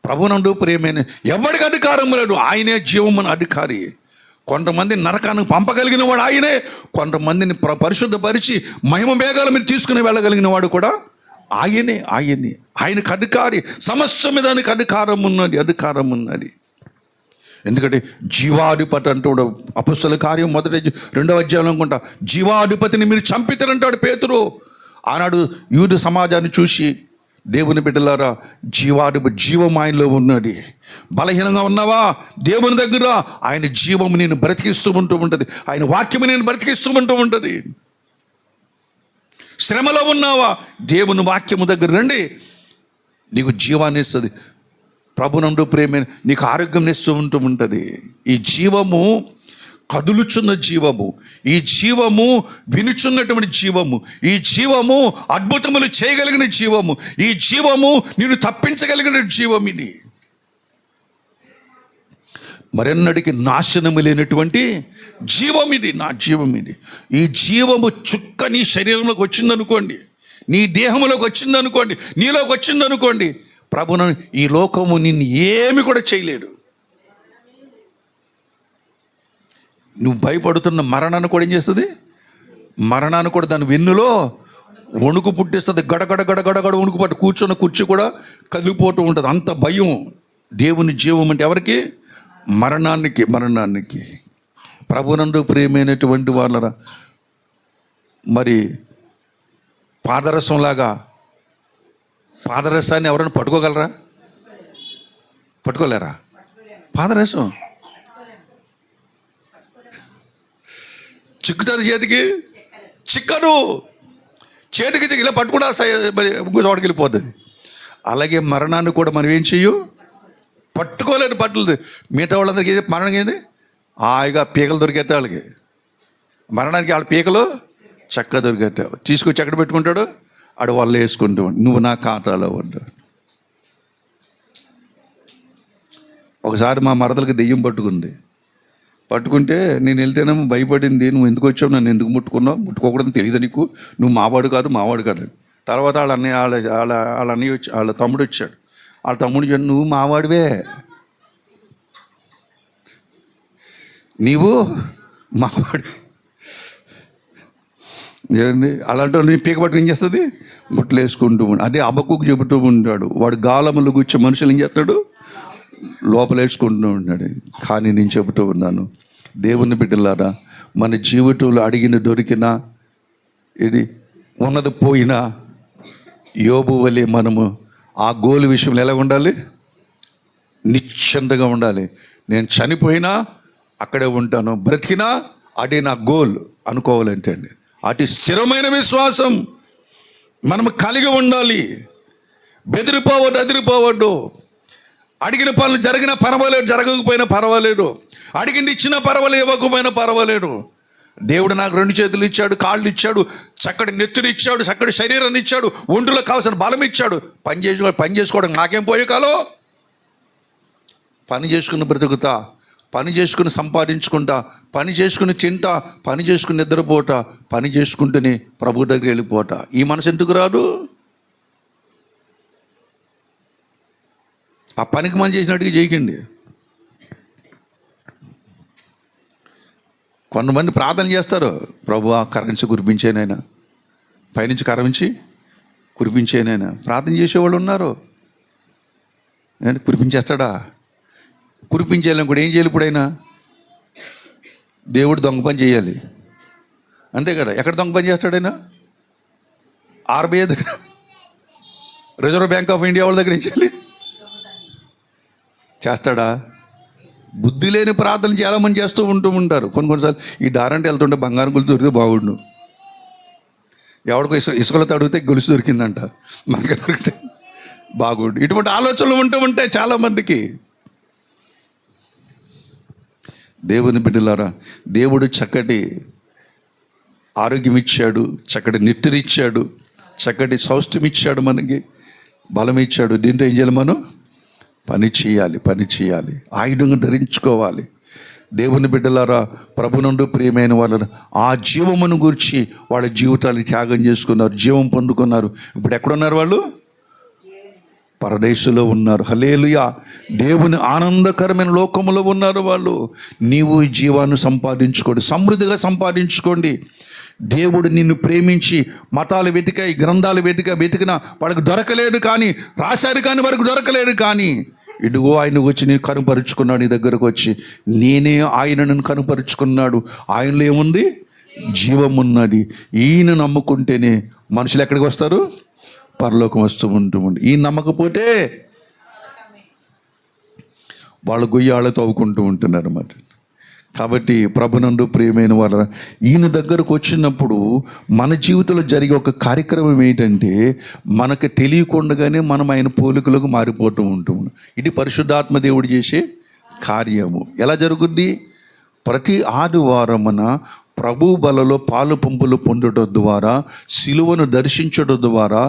ప్రభునందు ప్రియమైన ఎవరికి అధికారం లేదు. ఆయనే జీవమున అధికారి. కొంతమంది నరకానికి పంపగలిగిన వాడు ఆయనే, కొంతమందిని పరిశుద్ధపరిచి మహిమ మేఘాల మీద తీసుకుని వెళ్ళగలిగిన వాడు కూడా ఆయనే. ఆయనకు అధికారి. సమస్త మీద ఆయనకు అధికారం ఉన్నది. ఎందుకంటే జీవాధిపతి అంటాడు. అపొస్తలుల కార్యం 2వ అధ్యాయం అనుకుంటా, జీవాధిపతిని మీరు చంపితారంటాడు పేతురు. ఆనాడు యూదు సమాజాన్ని చూసి, దేవుని బిడ్డలారా, జీవం ఆయనలో ఉన్నది. బలహీనంగా ఉన్నావా? దేవుని దగ్గర ఆయన జీవము నేను బ్రతికిస్తూ ఉంటుంది. ఆయన వాక్యము నేను బ్రతికిస్తూ ఉంటుంది. శ్రమలో ఉన్నావా? దేవుని వాక్యము దగ్గర రండి, నీకు జీవాన్ని ఇస్తుంది. ప్రభునందు ప్రేమ నీకు ఆరోగ్యం ఇస్తూ ఉంటుంది. ఈ జీవము కదులుచున్న జీవము, ఈ జీవము వినుచున్నటువంటి జీవము, ఈ జీవము అద్భుతములు చేయగలిగిన జీవము, ఈ జీవము నిన్ను తప్పించగలిగిన జీవం. ఇది మరెన్నడికి నాశనము లేనటువంటి జీవం ఇది, నా జీవం ఇది. ఈ జీవము చుక్క నీ శరీరంలోకి వచ్చిందనుకోండి, నీ దేహంలోకి వచ్చిందనుకోండి, నీలోకి వచ్చిందనుకోండి, ప్రభును ఈ లోకము నిన్ను ఏమి కూడా చేయలేడు. నువ్వు భయపడుతున్న మరణాన్ని కూడా ఏం చేస్తుంది? మరణాన్ని కూడా దాని వెన్నులో వణుకు పుట్టిస్తుంది. గడగడ వణుకు పట్టు, కూర్చున్న కుర్చీ కూడా కదిలిపోతూ ఉంటుంది. అంత భయం. దేవుని జీవం అంటే ఎవరికి? మరణానికి. ప్రభునందు ప్రియమైనటువంటి వాళ్ళరా, మరి పాదరసంలాగా పాదరసాన్ని ఎవరైనా పట్టుకోగలరా? పట్టుకోలేరా? పాదరసం చిక్కుతుంది చేతికి? చిక్కదు. చేతికి ఇలా పట్టుకుండా చోటుకి వెళ్ళిపోతుంది. అలాగే మరణాన్ని కూడా మనం ఏం చెయ్యం, పట్టుకోలేదు. పట్టలేదు. మిగతా వాళ్ళందరికీ మరణం ఏంది, హాయిగా పీకలు దొరికేస్తే వాళ్ళకి. మరణానికి వాళ్ళ పీకలు చక్కగా దొరికేస్తావు. తీసుకొచ్చి ఎక్కడ పెట్టుకుంటాడు, ఆడు వాళ్ళు వేసుకుంటూ, నువ్వు నా ఖాతాలో ఉంటాడు. ఒకసారి మా మరదలకి దెయ్యం పట్టుకుంటే నేను వెళ్తేనేమో భయపడింది. నువ్వు ఎందుకు వచ్చావు, నన్ను ఎందుకు ముట్టుకున్నావు, ముట్టుకోకూడదని తెలియదు నీకు, నువ్వు మావాడు కాదు. తర్వాత వాళ్ళ అన్నయ్య వచ్చి వాళ్ళ తమ్ముడు వచ్చాడు. వాళ్ళ తమ్ముడు చెప్పాడు, నువ్వు మావాడివే, నీవు మావాడు. ఏమండి అలాంటి నీ పీక పట్టుకు ఏం చేస్తుంది, ముట్లు వేసుకుంటూ. అదే హబక్కూకు చెబుతూ ఉంటాడు, వాడు గాలములు గుచ్చే మనుషులు ఏం చేస్తాడు, లోపల వేసుకుంటూ ఉంటాడు. కానీ నేను చెబుతూ ఉన్నాను, దేవుని బిడ్డలారా, మన జీవితంలో అడిగిన దొరికినా, ఇది ఉన్నది పోయినా, యోబు వలె మనము ఆ గోలు విషయంలో ఎలా ఉండాలి, నిశ్చింతగా ఉండాలి. నేను చనిపోయినా అక్కడే ఉంటాను, బ్రతికినా అదే నా గోల్ అనుకోవాలంటే అండి. అటు స్థిరమైన విశ్వాసం మనము కలిగి ఉండాలి. అదిరిపోవద్దు. అడిగిన పనులు జరిగినా పర్వాలేదు, జరగకపోయినా పర్వాలేదు, అడిగింది ఇచ్చినా పర్వాలేదు, ఇవ్వకపోయినా పర్వాలేదు. దేవుడు నాకు 2 చేతులు ఇచ్చాడు, కాళ్ళు ఇచ్చాడు, చక్కటి నెత్తులు ఇచ్చాడు, చక్కటి శరీరాన్ని ఇచ్చాడు, ఒంటిలో కావాల్సిన బలం ఇచ్చాడు. పని చేసుకోవడం నాకేం పోయే కాలం. పని చేసుకుని బ్రతుకుతా, పని చేసుకుని సంపాదించుకుంటా, పని చేసుకుని తింటా, పని చేసుకుని నిద్రపోతా, పని చేసుకుంటూనే ప్రభు దగ్గర వెళ్ళిపోతా. ఈ మనసు ఎందుకు రాదు? ఆ పనికి మనం చేసినట్టుగా చేయకండి. కొంతమంది ప్రార్థన చేస్తారు, ప్రభువా కరించి కురిపించేనైనా, పైనుంచి కరించి కురిపించేనైనా. ప్రార్థన చేసేవాళ్ళు ఉన్నారు. కురిపించేస్తాడా? కురిపించేయాలని కూడా ఏం చేయాలి? ఇప్పుడైనా దేవుడు దొంగ పని చేయాలి, అంతే కదా. ఎక్కడ దొంగ పని చేస్తాడైనా? ఆర్బీఐ దగ్గర, రిజర్వ్ బ్యాంక్ ఆఫ్ ఇండియా వాళ్ళ దగ్గర ఏం చేయాలి? చేస్తాడా? బుద్ధి లేని ప్రార్థనలు చాలామంది చేస్తూ ఉంటారు. కొన్నిసార్లు ఈ దారంటే వెళ్తుంటే బంగారం గొలుసు దొరికితే బాగుండు, ఎవడికో ఇసుకలో తడిగితే గొలుసు దొరికిందంట, మనకి దొరికితే బాగుండు. ఇటువంటి ఆలోచనలు ఉంటాయి చాలామందికి. దేవుని బిడ్డలారా, దేవుడు చక్కటి ఆరోగ్యం ఇచ్చాడు, చక్కటి నిద్రిచ్చాడు, చక్కటి సౌష్ఠ్యం ఇచ్చాడు, మనకి బలం ఇచ్చాడు. దీంట్లో ఏం చేయాలి? మనం పని చేయాలి, ఆయుధంగా ధరించుకోవాలి. దేవుని బిడ్డలారా, ప్రభునందు ప్రియమైన వాళ్ళ ఆ జీవమును గురించి వాళ్ళ జీవితాలు త్యాగం చేసుకున్నారు, జీవం పొందుకున్నారు. ఇప్పుడు ఎక్కడున్నారు వాళ్ళు? పరదేశంలో ఉన్నారు. హల్లెలూయా. దేవుని ఆనందకరమైన లోకములో ఉన్నారు వాళ్ళు. నీవు ఈ జీవాన్ని సంపాదించుకోండి, సమృద్ధిగా సంపాదించుకోండి. దేవుడు నిన్ను ప్రేమించి మతాలు గ్రంథాలు వెతికినా వాళ్ళకు దొరకలేదు, కానీ రాశారు, కానీ వారికి దొరకలేదు. కానీ ఇదిగో ఆయన వచ్చి నేను కనుపరుచుకున్నాడు, నీ దగ్గరకు వచ్చి, నేనే ఆయనను కనుపరుచుకున్నాడు. ఆయనలో ఏముంది? జీవం ఉన్నది. ఈయన నమ్ముకుంటేనే మనుషులు ఎక్కడికి వస్తారు? పరలోకం వస్తూ ఉంటుంది. ఈ నమ్మకపోతే వాళ్ళు గొయ్యాళ్ళు తవ్వుకుంటూ ఉంటున్నారు అన్నమాట. కాబట్టి ప్రభునందు ప్రియమైన వాళ్ళ ఈయన దగ్గరకు వచ్చినప్పుడు మన జీవితంలో జరిగే ఒక కార్యక్రమం ఏంటంటే, మనకు తెలియకుండానే మనం ఆయన పోలికలకు మారిపోతూ ఉంటాం. ఇది పరిశుద్ధాత్మ దేవుడు చేసే కార్యము. ఎలా జరుగుద్ది? ప్రతి ఆదివారమున ప్రభు బలలో పాలు పంపులు పొందడం ద్వారా, సిలువను దర్శించడం ద్వారా,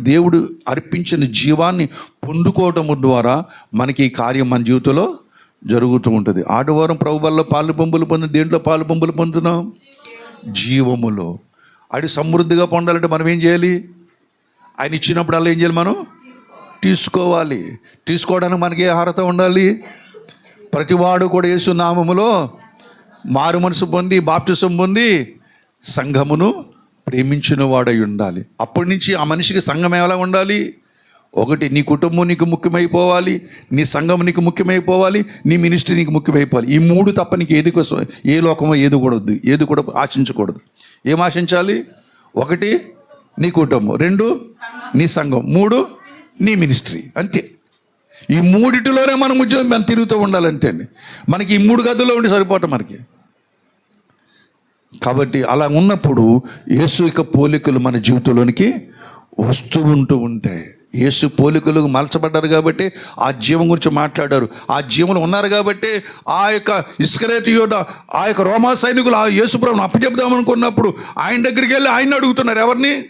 దేవుడు అర్పించిన జీవాన్ని పొందుకోవటం ద్వారా మనకి ఈ కార్యం మన జీవితంలో జరుగుతూ ఉంటుంది. ఆదివారం ప్రభు బలలో పాలు పంపులు దేంట్లో పాలు పంపులు పొందుతున్నాం? జీవములో. అది సమృద్ధిగా పొందాలంటే మనం ఏం చేయాలి? ఆయన ఇచ్చినప్పుడు ఏం చేయాలి? మనం తీసుకోవాలి. తీసుకోవడానికి మనకి ఏ అర్హత ఉండాలి? ప్రతివాడు కూడా యేసు నామములో మారు మనసు పొంది బాప్తిసం పొంది సంఘమును ప్రేమించిన వాడై ఉండాలి. అప్పటి నుంచి ఆ మనిషికి సంఘం ఎలా ఉండాలి? ఒకటి, నీ కుటుంబం నీకు ముఖ్యమైపోవాలి, నీ సంఘం నీకు ముఖ్యమైపోవాలి, నీ మినిస్ట్రీ నీకు ముఖ్యమైపోవాలి. ఈ 3 తప్ప నీకు ఏది కోసం, ఏ లోకమో ఏది కూడా వద్దు, ఏది కూడా ఆశించకూడదు. ఏం ఆశించాలి? 1 నీ కుటుంబం, 2 నీ సంఘం, 3 నీ మినిస్ట్రీ. అంతే. ఈ 3 మనం ఉద్యోగం తిరుగుతూ ఉండాలంటే అండి. మనకి ఈ 3 గదుల్లో ఉండి సరిపోవటం మనకి. కాబట్టి అలా ఉన్నప్పుడు యేసు యొక్క పోలికలు మన జీవితంలోనికి వస్తూ ఉంటాయి. యేసు పోలికలు మలచబడ్డారు కాబట్టి ఆ జీవం గురించి మాట్లాడారు. ఆ జీవంలో ఉన్నారు కాబట్టి ఆ యొక్క ఇస్కరియోతు యూదా, ఆ యొక్క రోమా సైనికులు ఆ యేసుప్రభుని అప్పచెప్దామనుకున్నప్పుడు ఆయన దగ్గరికి వెళ్ళి ఆయన అడుగుతున్నారు. ఎవరిని?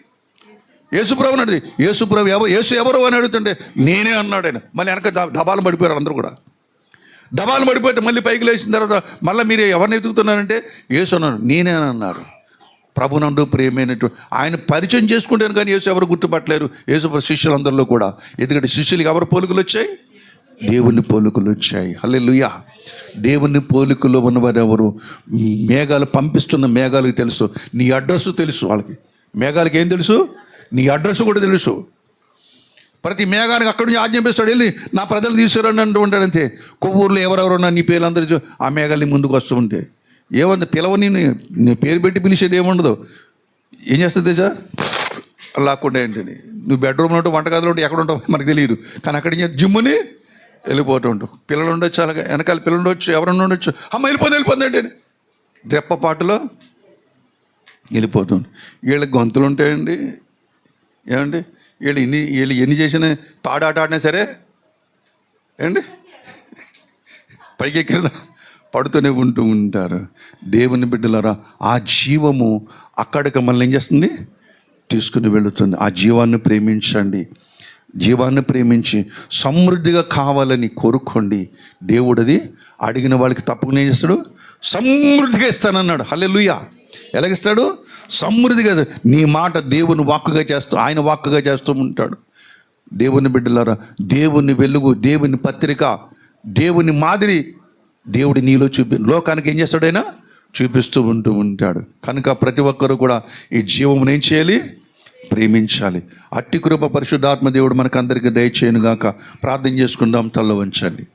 యేసుప్రభుని అడిగి, యేసుప్రభు యేసు ఎవరు అని అడుగుతుంటే నేనే అన్నాడు ఆయన. మళ్ళీ వెనక దబాలు పడిపోయారు అందరూ కూడా. దబాలు పడిపోతే మళ్ళీ పైకి లేచిన తర్వాత మళ్ళీ మీరు ఎవరిని ఎదుగుతున్నారంటే యేసు అన్నాడు. నేనే అని అన్నారు. ప్రభునందు ప్రియమైనట్టు ఆయన పరిచయం చేసుకుంటాను కానీ యేసు ఎవరు గుర్తుపట్టలేరు యేసు శిష్యులందరిలో కూడా. ఎందుకంటే శిష్యులకి ఎవరు పోలికలు వచ్చాయి? దేవుని పోలికలు వచ్చాయి. హల్లెలూయా. దేవుని పోలికలో ఉన్నవారు ఎవరు? మేఘాలు పంపిస్తున్న మేఘాలకు తెలుసు నీ అడ్రస్ తెలుసు. వాళ్ళకి మేఘాలకి ఏం తెలుసు? నీ అడ్రస్ కూడా తెలుసు. ప్రతి మేఘానికి అక్కడి నుంచి ఆజ్ఞాపిస్తాడు, వెళ్ళి నా ప్రజలు తీసుకురండి అంటూ ఉంటాడు. అంతే. కొవ్వూరులో ఎవరెవరు ఉన్నా నీ పేర్లందరూ ఆ మేఘాలని ముందుకు వస్తూ ఉంటే ఏమంది పిలవని నీ పేరు పెట్టి పిలిచేది ఏముండదు. ఏం చేస్తుంది సార్ లాక్కుండా ఏంటని? నువ్వు బెడ్రూమ్లో ఉంటావు, వంటగదిలో ఉంటావు, ఎక్కడ ఉంటావు మనకు తెలియదు. కానీ అక్కడి జిమ్ముని వెళ్ళిపోతూ ఉంటావు. పిల్లలు ఉండొచ్చు, అలాగే వెనకాల పిల్లలు ఉండొచ్చు, ఎవరన్నా ఉండొచ్చు. అమ్మ వెళ్ళిపోతుంది అంటే రెప్పపాటులో వెళ్ళిపోతుంది. వీళ్ళకి గొంతులు ఉంటాయండి. ఏమండి వీళ్ళు ఎన్ని చేసినా తాడాట ఆడినా సరే ఏమండి పైకి ఎక్కిన పడుతూనే ఉంటారు. దేవుని బిడ్డలారా, ఆ జీవము అక్కడికి మనల్ని ఏం చేస్తుంది? తీసుకుని వెళుతుంది. ఆ జీవాన్ని ప్రేమించండి. జీవాన్ని ప్రేమించి సమృద్ధిగా కావాలని కోరుకోండి. దేవుడు అది అడిగిన వాళ్ళకి తప్పకుండా ఏం చేస్తాడు? సమృద్ధిగా ఇస్తానన్నాడు. హల్లెలూయా. ఎలాగిస్తాడు? సమృద్ధిగా. నీ మాట దేవుని వాక్కుగా చేస్తూ ఆయన వాక్కుగా చేస్తూ ఉంటాడు. దేవుని బిడ్డలారా, దేవుని వెలుగు, దేవుని పత్రిక, దేవుని మాదిరి దేవుడి నీలో లోకానికి ఏం చేస్తాడు? ఆయన చూపిస్తూ ఉంటాడు. కనుక ప్రతి ఒక్కరూ కూడా ఈ జీవమును ఏం చేయాలి? ప్రేమించాలి. అట్టి కృప పరిశుద్ధాత్మ దేవుడు మనకు అందరికీ దయచేయను గాక. ప్రార్థన చేసుకుందాం. తల్ల వంచండి.